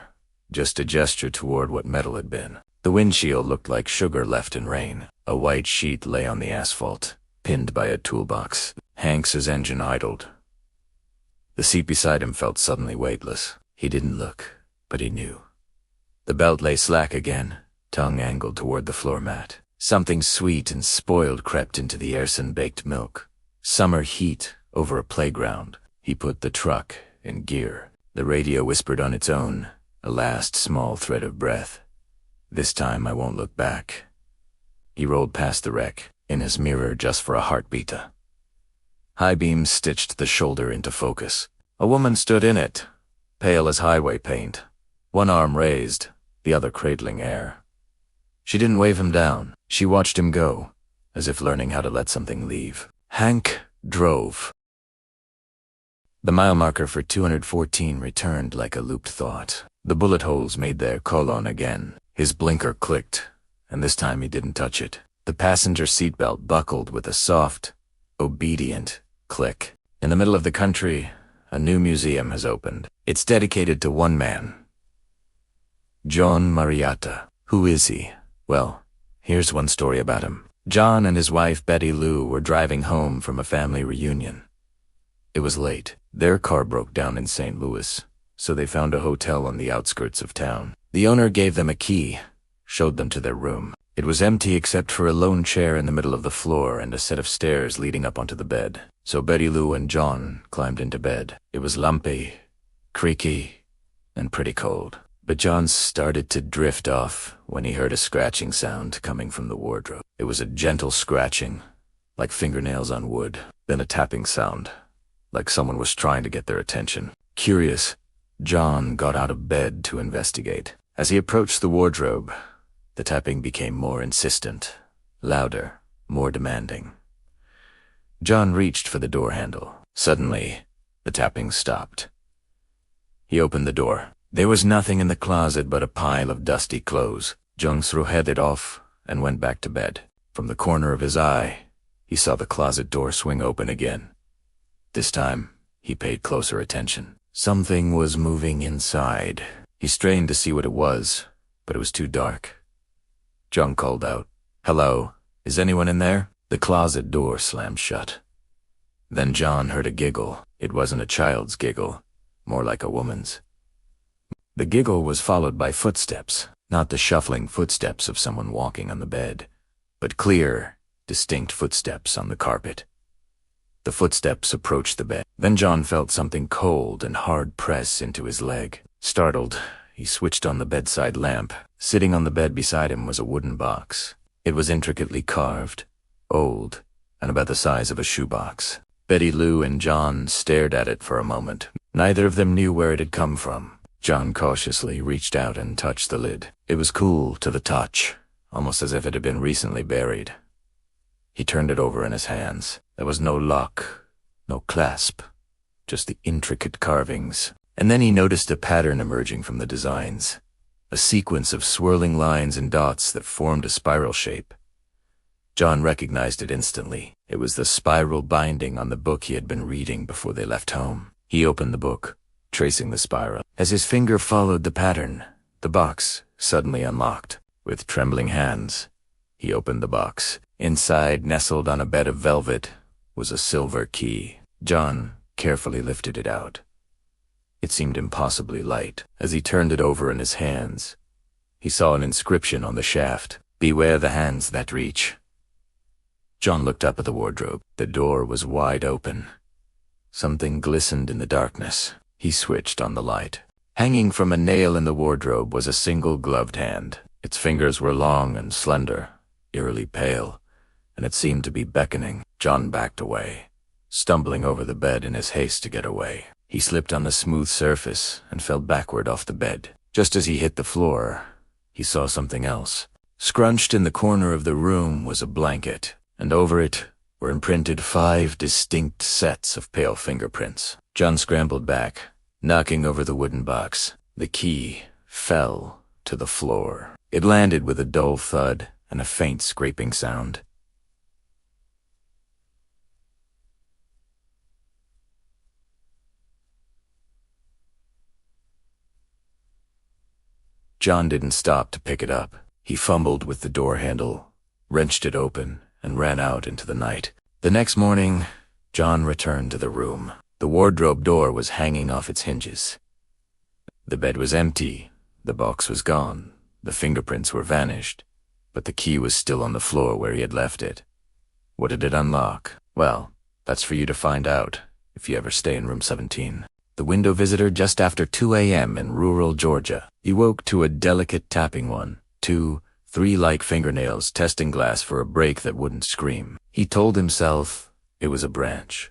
just a gesture toward what metal had been. The windshield looked like sugar left in rain. A white sheet lay on the asphalt, pinned by a toolbox. Hank's engine idled. The seat beside him felt suddenly weightless. He didn't look, but he knew. The belt lay slack again, tongue angled toward the floor mat. Something sweet and spoiled crept into the Erson-baked milk. Summer heat over a playground. He put the truck in gear. The radio whispered on its own, a last small thread of breath. This time I won't look back. He rolled past the wreck, in his mirror just for a heartbeat. High beams stitched the shoulder into focus. A woman stood in it, pale as highway paint, one arm raised, the other cradling air. She didn't wave him down. She watched him go, as if learning how to let something leave. Hank drove. The mile marker for 214 returned like a looped thought. The bullet holes made their colon again. His blinker clicked, and this time he didn't touch it. The passenger seatbelt buckled with a soft, obedient click. In the middle of the country, a new museum has opened. It's dedicated to one man, John Marietta. Who is he? Well, here's one story about him. John and his wife Betty Lou were driving home from a family reunion. It was late. Their car broke down in St. Louis, so they found a hotel on the outskirts of town. The owner gave them a key, showed them to their room. It was empty except for a lone chair in the middle of the floor and a set of stairs leading up onto the bed. So Betty Lou and John climbed into bed. It was lumpy, creaky, and pretty cold. But John started to drift off when he heard a scratching sound coming from the wardrobe. It was a gentle scratching, like fingernails on wood, then a tapping sound, like someone was trying to get their attention. Curious, John got out of bed to investigate. As he approached the wardrobe, the tapping became more insistent, louder, more demanding. John reached for the door handle. Suddenly, the tapping stopped. He opened the door. There was nothing in the closet but a pile of dusty clothes. John threw it off and went back to bed. From the corner of his eye, he saw the closet door swing open again. This time, he paid closer attention. Something was moving inside. He strained to see what it was, but it was too dark. John called out, "Hello, is anyone in there?" The closet door slammed shut. Then John heard a giggle. It wasn't a child's giggle, more like a woman's. The giggle was followed by footsteps, not the shuffling footsteps of someone walking on the bed, but clear, distinct footsteps on the carpet. The footsteps approached the bed. Then John felt something cold and hard press into his leg. Startled, he switched on the bedside lamp. Sitting on the bed beside him was a wooden box. It was intricately carved, old, and about the size of a shoebox. Betty Lou and John stared at it for a moment. Neither of them knew where it had come from. John cautiously reached out and touched the lid. It was cool to the touch, almost as if it had been recently buried. He turned it over in his hands. There was no lock, no clasp, just the intricate carvings. And then he noticed a pattern emerging from the designs, a sequence of swirling lines and dots that formed a spiral shape. John recognized it instantly. It was the spiral binding on the book he had been reading before they left home. He opened the book, tracing the spiral. As his finger followed the pattern, the box suddenly unlocked. With trembling hands, he opened the box. Inside, nestled on a bed of velvet, was a silver key. John carefully lifted it out. It seemed impossibly light. As he turned it over in his hands, he saw an inscription on the shaft. "Beware the hands that reach." John looked up at the wardrobe. The door was wide open. Something glistened in the darkness. He switched on the light. Hanging from a nail in the wardrobe was a single gloved hand. Its fingers were long and slender, eerily pale, and it seemed to be beckoning. John backed away, stumbling over the bed in his haste to get away. He slipped on the smooth surface and fell backward off the bed. Just as he hit the floor, he saw something else. Scrunched in the corner of the room was a blanket, and over it were imprinted 5 distinct sets of pale fingerprints. John scrambled back, knocking over the wooden box. The key fell to the floor. It landed with a dull thud and a faint scraping sound. John didn't stop to pick it up. He fumbled with the door handle, wrenched it open, and ran out into the night. The next morning, John returned to the room. The wardrobe door was hanging off its hinges. The bed was empty, the box was gone, the fingerprints were vanished, but the key was still on the floor where he had left it. What did it unlock? Well, that's for you to find out, if you ever stay in room 17. The window visitor just after 2 a.m. in rural Georgia. He woke to a delicate tapping, 1, 2, 3 like fingernails testing glass for a break that wouldn't scream. He told himself it was a branch.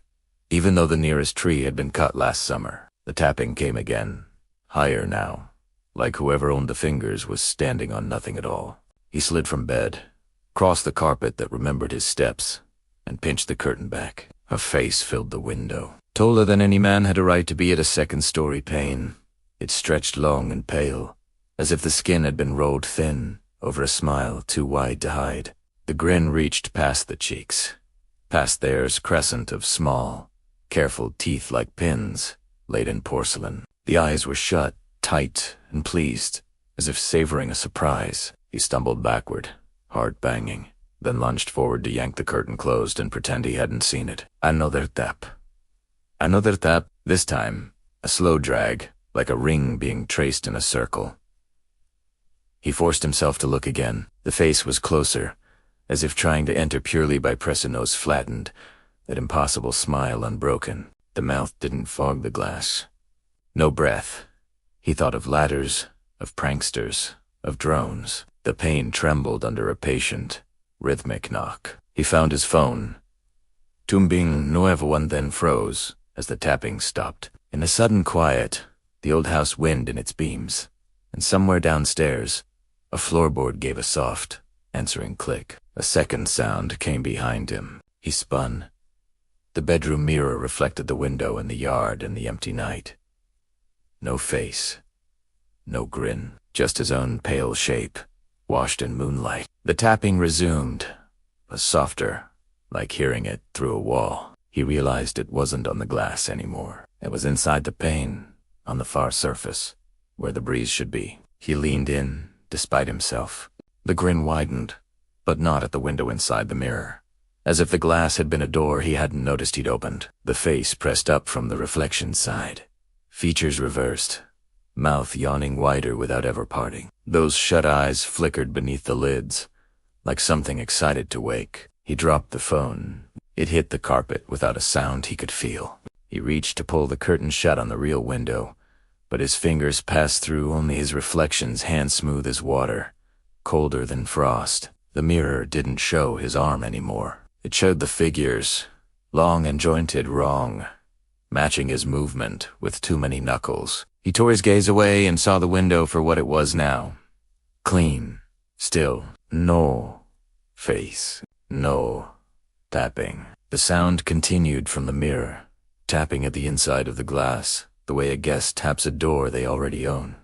Even though the nearest tree had been cut last summer, the tapping came again, higher now, like whoever owned the fingers was standing on nothing at all. He slid from bed, crossed the carpet that remembered his steps, and pinched the curtain back. A face filled the window, taller than any man had a right to be at a second-story pane. It stretched long and pale, as if the skin had been rolled thin over a smile too wide to hide. The grin reached past the cheeks, past There's crescent of small, careful teeth like pins laid in porcelain. The eyes were shut, tight and pleased, as if savoring a surprise. He stumbled backward, heart banging, then lunged forward to yank the curtain closed and pretend he hadn't seen it. Another tap. Another tap, this time a slow drag, like a ring being traced in a circle. He forced himself to look again. The face was closer, as if trying to enter purely by pressing nose flattened, that impossible smile unbroken. The mouth didn't fog the glass. No breath. He thought of ladders, of pranksters, of drones. The pain trembled under a patient, rhythmic knock. He found his phone. Tumbing nuevo, and then froze as the tapping stopped. In a sudden quiet, the old house wind in its beams, and somewhere downstairs, a floorboard gave a soft, answering click. A second sound came behind him. He spun. The bedroom mirror reflected the window and the yard and the empty night. No face, no grin, just his own pale shape, washed in moonlight. The tapping resumed, was softer, like hearing it through a wall. He realized it wasn't on the glass anymore. It was inside the pane, on the far surface, where the breeze should be. He leaned in, despite himself. The grin widened, but not at the window inside the mirror. As if the glass had been a door he hadn't noticed he'd opened. The face pressed up from the reflection side. Features reversed, mouth yawning wider without ever parting. Those shut eyes flickered beneath the lids, like something excited to wake. He dropped the phone. It hit the carpet without a sound he could feel. He reached to pull the curtain shut on the real window, but his fingers passed through only his reflection's hand smooth as water, colder than frost. The mirror didn't show his arm anymore. It showed the figures, long and jointed wrong, matching his movement with too many knuckles. He tore his gaze away and saw the window for what it was now. Clean, still, no face, no tapping. The sound continued from the mirror, tapping at the inside of the glass, the way a guest taps a door they already own.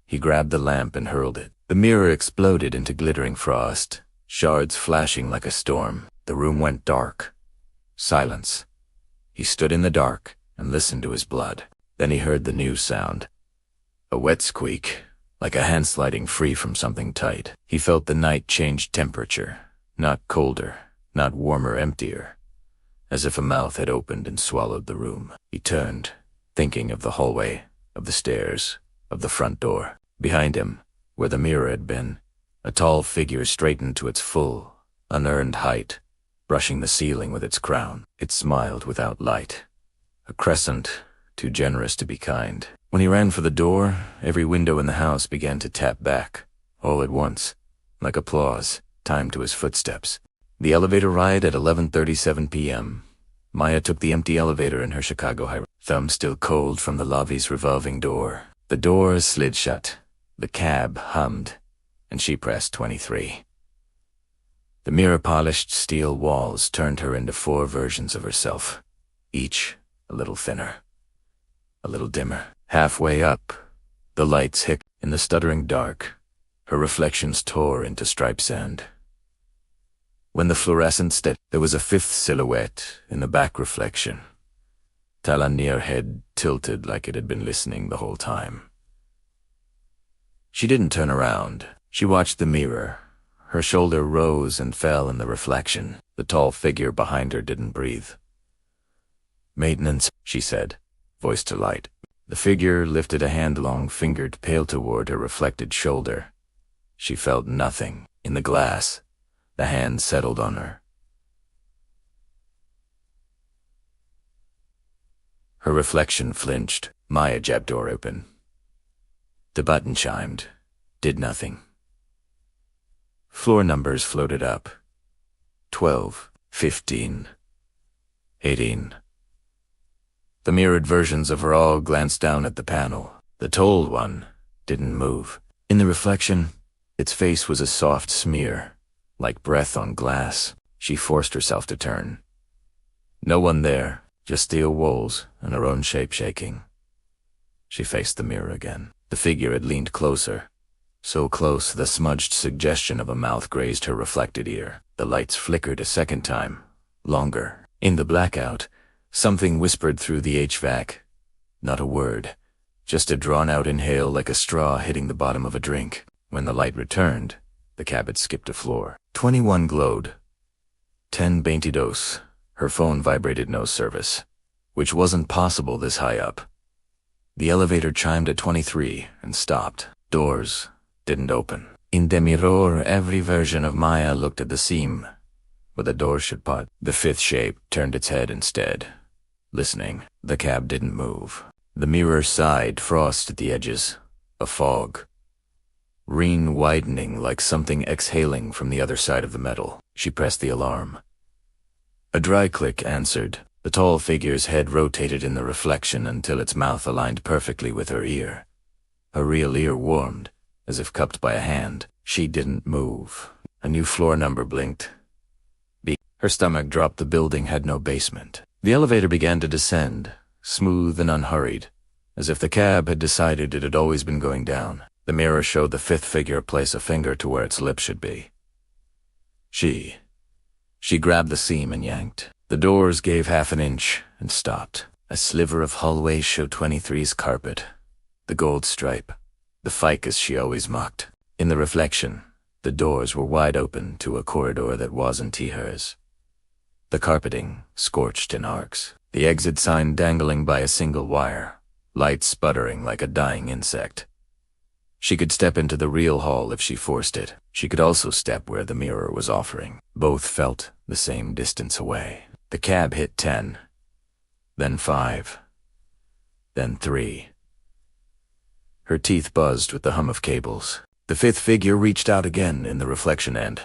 He grabbed the lamp and hurled it. The mirror exploded into glittering frost, shards flashing like a storm. The room went dark. Silence. He stood in the dark and listened to his blood. Then he heard the new sound. A wet squeak, like a hand sliding free from something tight. He felt the night change temperature, not colder, not warmer, emptier, as if a mouth had opened and swallowed the room. He turned, thinking of the hallway, of the stairs, of the front door. Behind him, where the mirror had been, a tall figure straightened to its full, unearned height, brushing the ceiling with its crown. It smiled without light, a crescent, too generous to be kind. When he ran for the door, every window in the house began to tap back, all at once, like applause, timed to his footsteps. The elevator ride at 11:37 p.m. Maya took the empty elevator in her Chicago high, thumb still cold from the lobby's revolving door. The door slid shut, the cab hummed, and she pressed 23. The mirror-polished steel walls turned her into 4 versions of herself, each a little thinner, a little dimmer. Halfway up, the lights hit. In the stuttering dark, her reflections tore into striped sand. When the fluorescent stepped, there was a 5th silhouette in the back reflection. Talanir head tilted like it had been listening the whole time. She didn't turn around. She watched the mirror. Her shoulder rose and fell in the reflection. The tall figure behind her didn't breathe. "Maintenance," she said, voice to light. The figure lifted a hand-long fingered pail toward her reflected shoulder. She felt nothing. In the glass, the hand settled on her. Her reflection flinched. Maya jabbed door open. The button chimed. Did nothing. Floor numbers floated up. 12, 15, 18. The mirrored versions of her all glanced down at the panel. The told one didn't move. In the reflection, its face was a soft smear, like breath on glass. She forced herself to turn. No one there, just steel walls and her own shape shaking. She faced the mirror again. The figure had leaned closer. So close, the smudged suggestion of a mouth grazed her reflected ear. The lights flickered a second time, longer. In the blackout, something whispered through the HVAC. Not a word, just a drawn-out inhale like a straw hitting the bottom of a drink. When the light returned, the cab had skipped a floor. 21 glowed. 10 22. Her phone vibrated no service, which wasn't possible this high up. The elevator chimed at 23 and stopped. Doors didn't open. In the mirror, every version of Maya looked at the seam, but the door should pot. The fifth shape turned its head instead, listening. The cab didn't move. The mirror sighed, frost at the edges. A fog. Green widening like something exhaling from the other side of the metal. She pressed the alarm. A dry click answered. The tall figure's head rotated in the reflection until its mouth aligned perfectly with her ear. Her real ear warmed, as if cupped by a hand. She didn't move. A new floor number blinked. Her stomach dropped. The building had no basement. The elevator began to descend, smooth and unhurried, as if the cab had decided it had always been going down. The mirror showed the fifth figure place a finger to where its lip should be. She grabbed the seam and yanked. The doors gave half an inch and stopped. A sliver of hallway showed 23's carpet, the gold stripe, the ficus she always mocked. In the reflection, the doors were wide open to a corridor that wasn't hers. The carpeting scorched in arcs, the exit sign dangling by a single wire, light sputtering like a dying insect. She could step into the real hall if she forced it. She could also step where the mirror was offering. Both felt the same distance away. The cab hit 10, then 5, then 3. Her teeth buzzed with the hum of cables. The fifth figure reached out again in the reflection end.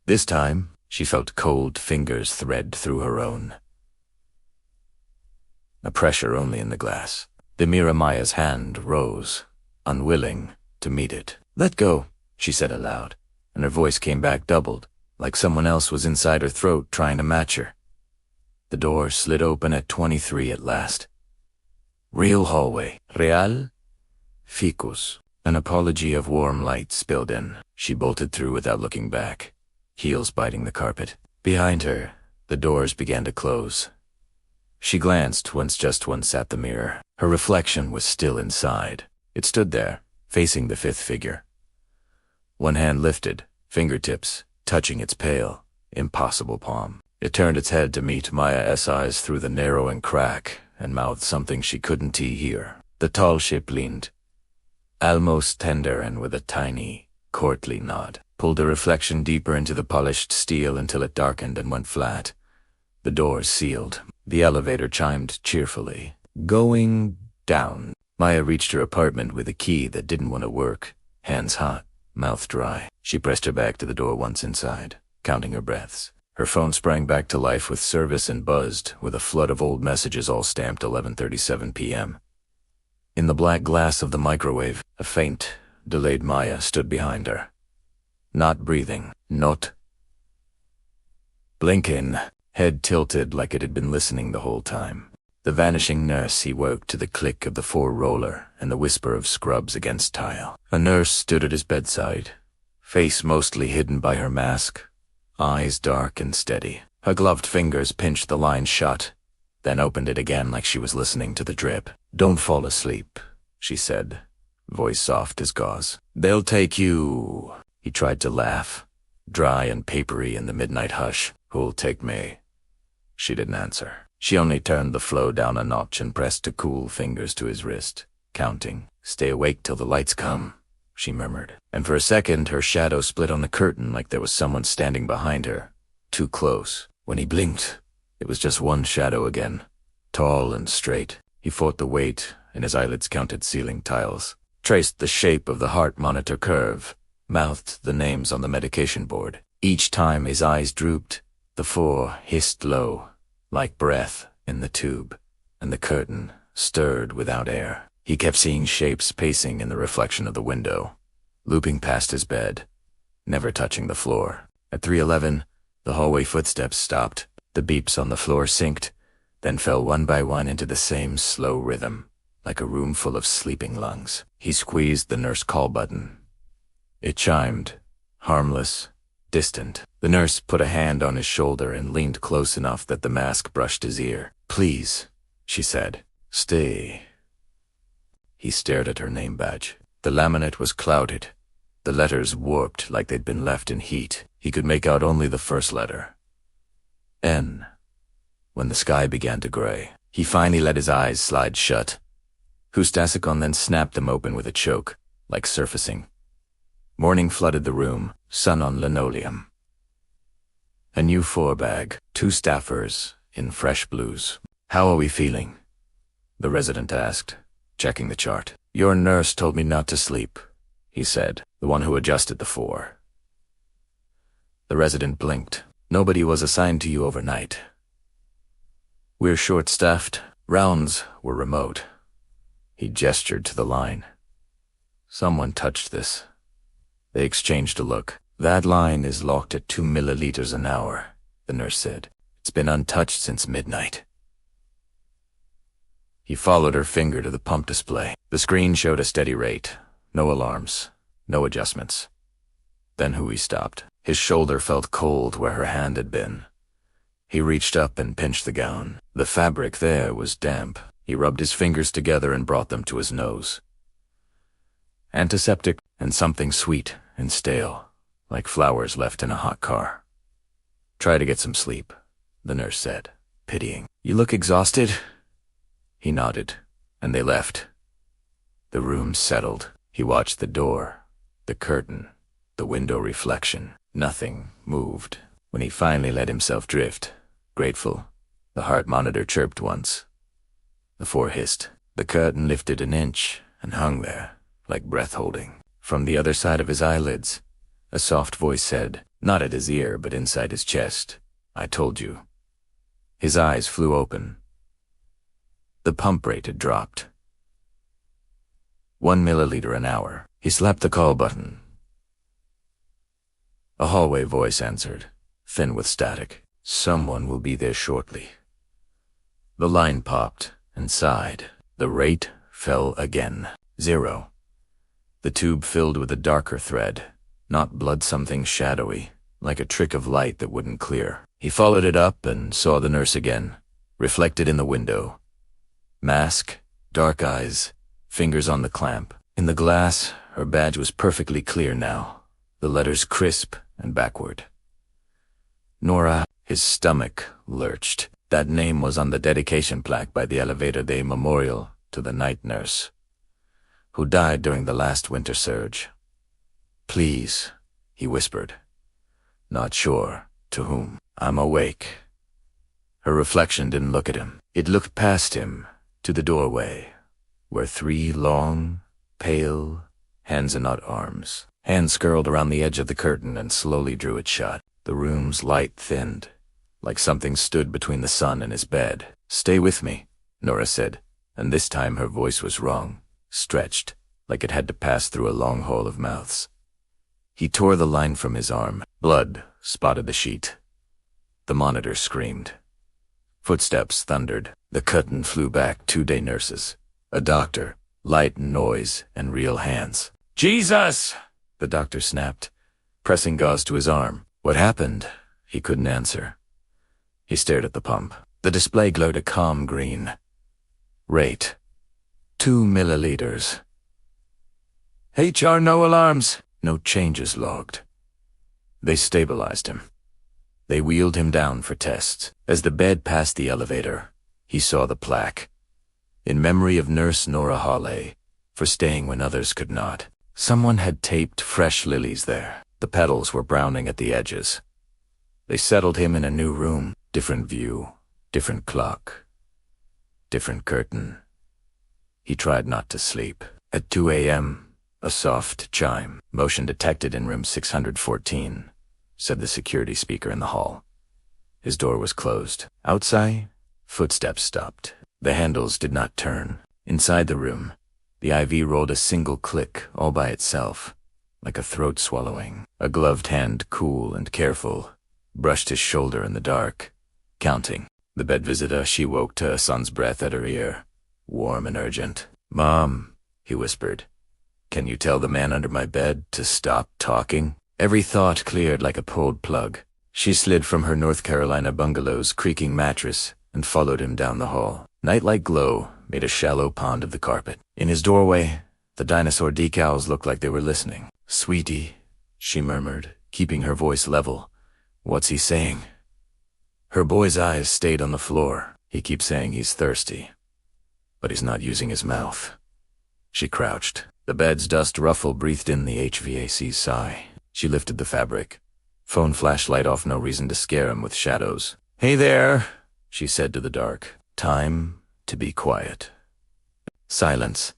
This time, she felt cold fingers thread through her own. A pressure only in the glass. The mirror Maya's hand rose, unwilling to meet it. "Let go," she said aloud, and her voice came back doubled, like someone else was inside her throat trying to match her. The door slid open at 23 at last. Real hallway. Real? Ficus. An apology of warm light spilled in. She bolted through without looking back, heels biting the carpet. Behind her, the doors began to close. She glanced once just once at the mirror. Her reflection was still inside. It stood there, facing the fifth figure. One hand lifted, fingertips touching its pale, impossible palm. It turned its head to meet Maya's eyes through the narrowing crack and mouthed something she couldn't hear. The tall shape leaned, almost tender and with a tiny, courtly nod, pulled the reflection deeper into the polished steel until it darkened and went flat. The doors sealed. The elevator chimed cheerfully. Going down. Maya reached her apartment with a key that didn't want to work, hands hot, mouth dry. She pressed her back to the door once inside, counting her breaths. Her phone sprang back to life with service and buzzed with a flood of old messages all stamped 11:37 p.m. In the black glass of the microwave, a faint, delayed Maya stood behind her. Not breathing. Not blinking, head tilted like it had been listening the whole time. The vanishing nurse, he woke to the click of the four-roller and the whisper of scrubs against tile. A nurse stood at his bedside, face mostly hidden by her mask, eyes dark and steady. Her gloved fingers pinched the line shut, then opened it again like she was listening to the drip. "Don't fall asleep," she said, voice soft as gauze. "They'll take you." He tried to laugh, dry and papery in the midnight hush. "Who'll take me?" She didn't answer. She only turned the flow down a notch and pressed two cool fingers to his wrist, counting. "Stay awake till the lights come," she murmured. And for a second, her shadow split on the curtain like there was someone standing behind her, too close. When he blinked, it was just one shadow again, tall and straight. He fought the weight, and his eyelids counted ceiling tiles, traced the shape of the heart monitor curve, mouthed the names on the medication board. Each time his eyes drooped, the 4 hissed low, like breath in the tube, and the curtain stirred without air. He kept seeing shapes pacing in the reflection of the window, looping past his bed, never touching the floor. At 3:11, the hallway footsteps stopped. The beeps on the floor synced, then fell one by one into the same slow rhythm, like a room full of sleeping lungs. He squeezed the nurse call button. It chimed, harmless, distant. The nurse put a hand on his shoulder and leaned close enough that the mask brushed his ear. "Please," she said. "Stay." He stared at her name badge. The laminate was clouded, the letters warped like they'd been left in heat. He could make out only the first letter, N. When the sky began to gray, he finally let his eyes slide shut. Hustasicon then snapped them open with a choke, like surfacing. Morning flooded the room, sun on linoleum. A new 4-bag, 2 staffers in fresh blues. "How are we feeling?" the resident asked, checking the chart. "Your nurse told me not to sleep," he said, the one who adjusted the 4. The resident blinked. "Nobody was assigned to you overnight. We're short-staffed. Rounds were remote." He gestured to the line. "Someone touched this." They exchanged a look. "That line is locked at 2 milliliters an hour," the nurse said. "It's been untouched since midnight." He followed her finger to the pump display. The screen showed a steady rate. No alarms. No adjustments. Then Hui stopped. His shoulder felt cold where her hand had been. He reached up and pinched the gown. The fabric there was damp. He rubbed his fingers together and brought them to his nose. Antiseptic and something sweet and stale, like flowers left in a hot car. "Try to get some sleep," the nurse said, pitying. "You look exhausted." He nodded, and they left. The room settled. He watched the door, the curtain, the window reflection. Nothing moved. When he finally let himself drift, grateful, the heart monitor chirped once. The 4 hissed. The curtain lifted an inch and hung there, like breath-holding. From the other side of his eyelids, a soft voice said, not at his ear but inside his chest, "I told you." His eyes flew open. The pump rate had dropped. 1 milliliter an hour. He slapped the call button. A hallway voice answered, thin with static. "Someone will be there shortly." The line popped and sighed. The rate fell again. 0. The tube filled with a darker thread, not blood, something shadowy, like a trick of light that wouldn't clear. He followed it up and saw the nurse again, reflected in the window. Mask, dark eyes, fingers on the clamp. In the glass, her badge was perfectly clear now, the letters crisp and backward. Nora, his stomach lurched. That name was on the dedication plaque by the Elevator Day Memorial to the night nurse, who died during the last winter surge. "Please," he whispered, not sure to whom. "I'm awake." Her reflection didn't look at him. It looked past him to the doorway, where 3 long, pale, hands and not arms. Hands curled around the edge of the curtain and slowly drew it shut. The room's light thinned, like something stood between the sun and his bed. "Stay with me," Nora said, and this time her voice was wrong, stretched, like it had to pass through a long hole of mouths. He tore the line from his arm. Blood spotted the sheet. The monitor screamed. Footsteps thundered. The curtain flew back. 2 day nurses. A doctor. Light and noise and real hands. "Jesus!" the doctor snapped, pressing gauze to his arm. What happened? He couldn't answer. He stared at the pump. The display glowed a calm green. Rate: 2 milliliters. HR no alarms. No changes logged. They stabilized him. They wheeled him down for tests. As the bed passed the elevator, he saw the plaque. In memory of Nurse Nora Hawley, for staying when others could not. Someone had taped fresh lilies there. The petals were browning at the edges. They settled him in a new room. Different view, different clock, different curtain. He tried not to sleep. At 2 a.m., a soft chime. Motion detected in room 614, said the security speaker in the hall. His door was closed. Outside, footsteps stopped. The handles did not turn. Inside the room, the IV rolled a single click all by itself, like a throat swallowing. A gloved hand, cool and careful, brushed his shoulder in the dark, counting. The bed visitor, she woke to a son's breath at her ear, warm and urgent. "Mom," he whispered, "can you tell the man under my bed to stop talking?" Every thought cleared like a pulled plug. She slid from her North Carolina bungalow's creaking mattress and followed him down the hall. Nightlight glow made a shallow pond of the carpet. In his doorway, the dinosaur decals looked like they were listening. "Sweetie," she murmured, keeping her voice level. "What's he saying?" Her boy's eyes stayed on the floor. "He keeps saying he's thirsty, but he's not using his mouth." She crouched. The bed's dust ruffle breathed in the HVAC's sigh. She lifted the fabric. Phone flashlight off, no reason to scare him with shadows. "Hey there," she said to the dark. "Time to be quiet." Silence.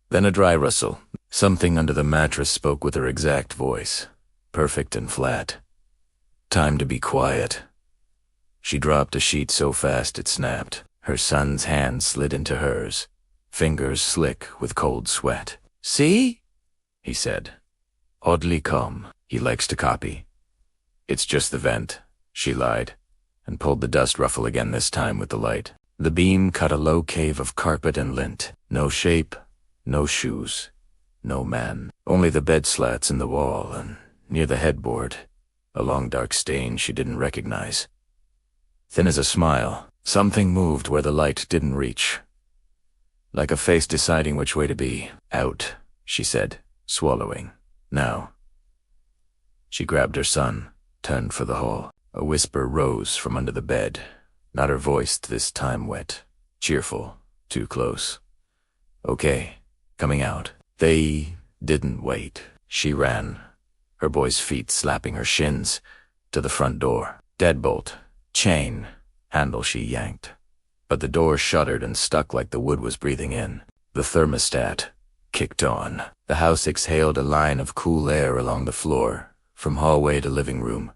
Then a dry rustle. Something under the mattress spoke with her exact voice, perfect and flat. "Time to be quiet." She dropped a sheet so fast it snapped. Her son's hand slid into hers, fingers slick with cold sweat. "See?" he said, oddly calm. "He likes to copy." "It's just the vent," she lied, and pulled the dust ruffle again, this time with the light. The beam cut a low cave of carpet and lint. No shape, no shoes, no man. Only the bed slats in the wall, and near the headboard, a long dark stain she didn't recognize. Thin as a smile, something moved where the light didn't reach. Like a face deciding which way to be. "Out," she said, swallowing. "Now." She grabbed her son, turned for the hall. A whisper rose from under the bed, not her voice this time wet, cheerful, too close. "Okay, coming out." They didn't wait. She ran, her boy's feet slapping her shins, to the front door. Deadbolt, chain, handle she yanked. But the door shuddered and stuck like the wood was breathing in. The thermostat kicked on. The house exhaled a line of cool air along the floor, from hallway to living room,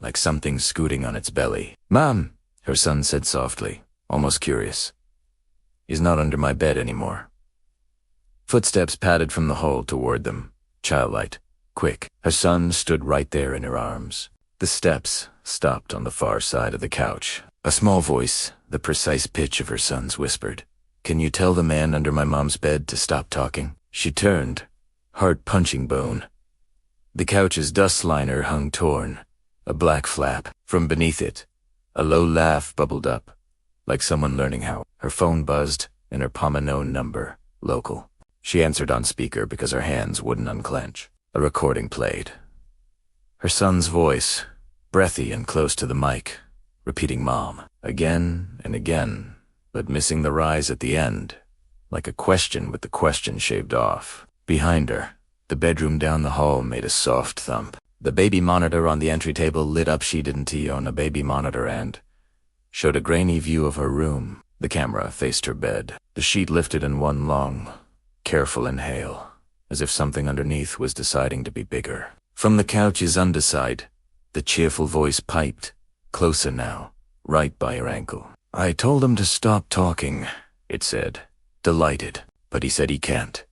like something scooting on its belly. "Mom," her son said softly, almost curious. "He's not under my bed anymore." Footsteps padded from the hall toward them, childlike, quick. Her son stood right there in her arms. The steps stopped on the far side of the couch. A small voice, the precise pitch of her son's, whispered, "Can you tell the man under my mom's bed to stop talking?" She turned, heart punching bone. The couch's dust liner hung torn, a black flap. From beneath it, a low laugh bubbled up, like someone learning how. Her phone buzzed, and her palm a known number, local. She answered on speaker because her hands wouldn't unclench. A recording played. Her son's voice, breathy and close to the mic, repeating "Mom," again and again, but missing the rise at the end, like a question with the question shaved off. Behind her, the bedroom down the hall made a soft thump. The baby monitor on the entry table lit up. She didn't own a baby monitor and showed a grainy view of her room. The camera faced her bed. The sheet lifted in one long, careful inhale, as if something underneath was deciding to be bigger. From the couch's underside, the cheerful voice piped, closer now, right by her ankle. "I told him to stop talking," it said, delighted, "but he said he can't.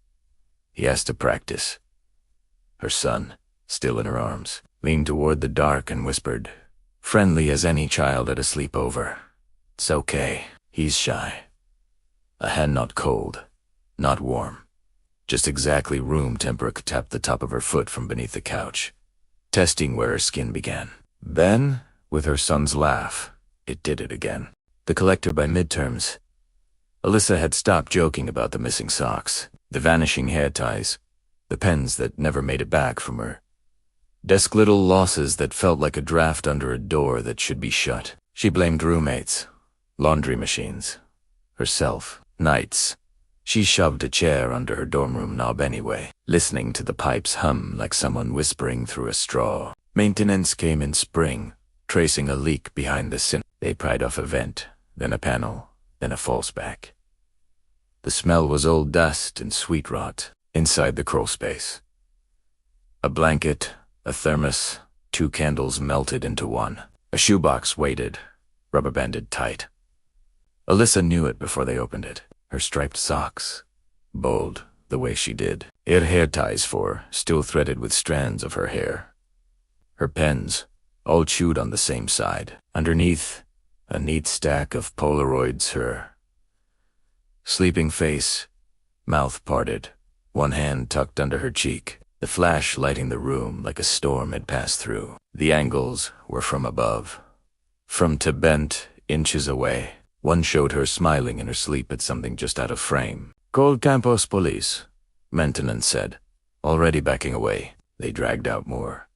He has to practice." Her son, still in her arms, leaned toward the dark and whispered, friendly as any child at a sleepover, "It's okay. He's shy." A hand not cold, not warm, just exactly room temperature tapped the top of her foot from beneath the couch, testing where her skin began. Then, with her son's laugh, it did it again. The collector by midterms. Alyssa had stopped joking about the missing socks, the vanishing hair ties, the pens that never made it back from her Desk little losses that felt like a draft under a door that should be shut. She blamed roommates, laundry machines, herself, nights. She shoved a chair under her dorm room knob anyway, listening to the pipes hum like someone whispering through a straw. Maintenance came in spring, tracing a leak behind the sink. They pried off a vent, then a panel, then a false back. The smell was old dust and sweet rot inside the crawl space. A blanket, a thermos, 2 candles melted into one. A shoebox weighted, rubber banded tight. Alyssa knew it before they opened it. Her striped socks, bold the way she did. Her hair ties still threaded with strands of her hair. Her pens, all chewed on the same side. Underneath, a neat stack of Polaroids. Her sleeping face, mouth parted, one hand tucked under her cheek. The flash lighting the room like a storm had passed through. The angles were from above. From to bent, inches away. One showed her smiling in her sleep at something just out of frame. "Call Campos Police," maintenance said. Already backing away, they dragged out more.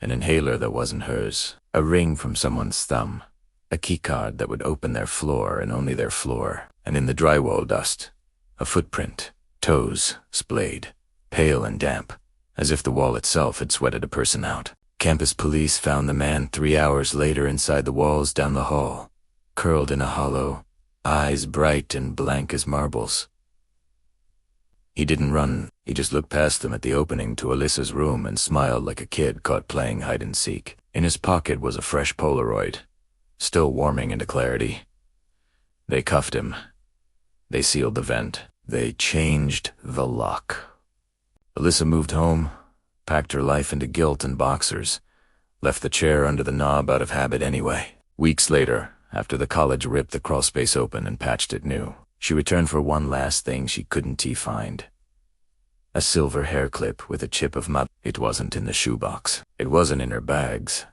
An inhaler that wasn't hers. A ring from someone's thumb. A keycard that would open their floor and only their floor. And in the drywall dust, a footprint. Toes splayed, pale and damp, as if the wall itself had sweated a person out. Campus police found the man 3 hours later inside the walls down the hall, curled in a hollow, eyes bright and blank as marbles. He didn't run, he just looked past them at the opening to Alyssa's room and smiled like a kid caught playing hide-and-seek. In his pocket was a fresh Polaroid, still warming into clarity. They cuffed him. They sealed the vent. They changed the lock. Alyssa moved home, packed her life into guilt and boxers, left the chair under the knob out of habit anyway. Weeks later, after the college ripped the crawlspace open and patched it new, she returned for one last thing she couldn't find. A silver hair clip with a chip of mud. It wasn't in the shoebox. It wasn't in her bags.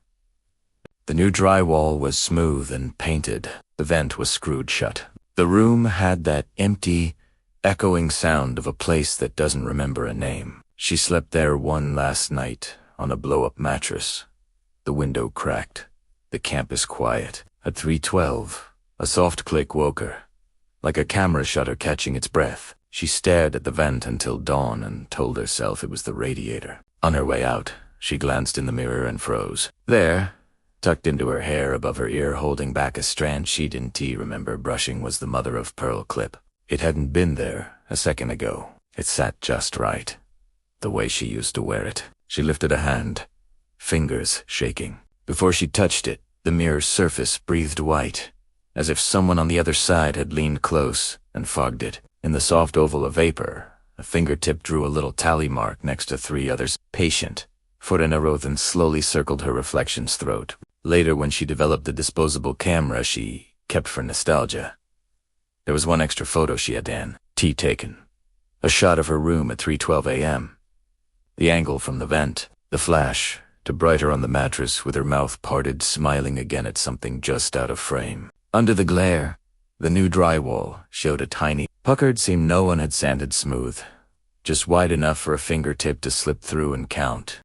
The new drywall was smooth and painted. The vent was screwed shut. The room had that empty, echoing sound of a place that doesn't remember a name. She slept there one last night on a blow-up mattress. The window cracked. The campus quiet. At 3:12, a soft click woke her, like a camera shutter catching its breath. She stared at the vent until dawn and told herself it was the radiator. On her way out, she glanced in the mirror and froze. There, tucked into her hair above her ear, holding back a strand she didn't remember brushing, was the mother-of-pearl clip. It hadn't been there a second ago. It sat just right, the way she used to wear it. She lifted a hand, fingers shaking. Before she touched it, the mirror's surface breathed white, as if someone on the other side had leaned close and fogged it. In the soft oval of vapor, a fingertip drew a little tally mark next to 3 others. Patient, foot in a row, then slowly circled her reflection's throat. Later, when she developed the disposable camera she kept for nostalgia, there was one extra photo she had taken. A shot of her room at 3:12 a.m. The angle from the vent, the flash, to brighter on the mattress with her mouth parted, smiling again at something just out of frame. Under the glare, the new drywall showed a tiny puckered seam no one had sanded smooth, just wide enough for a fingertip to slip through and count.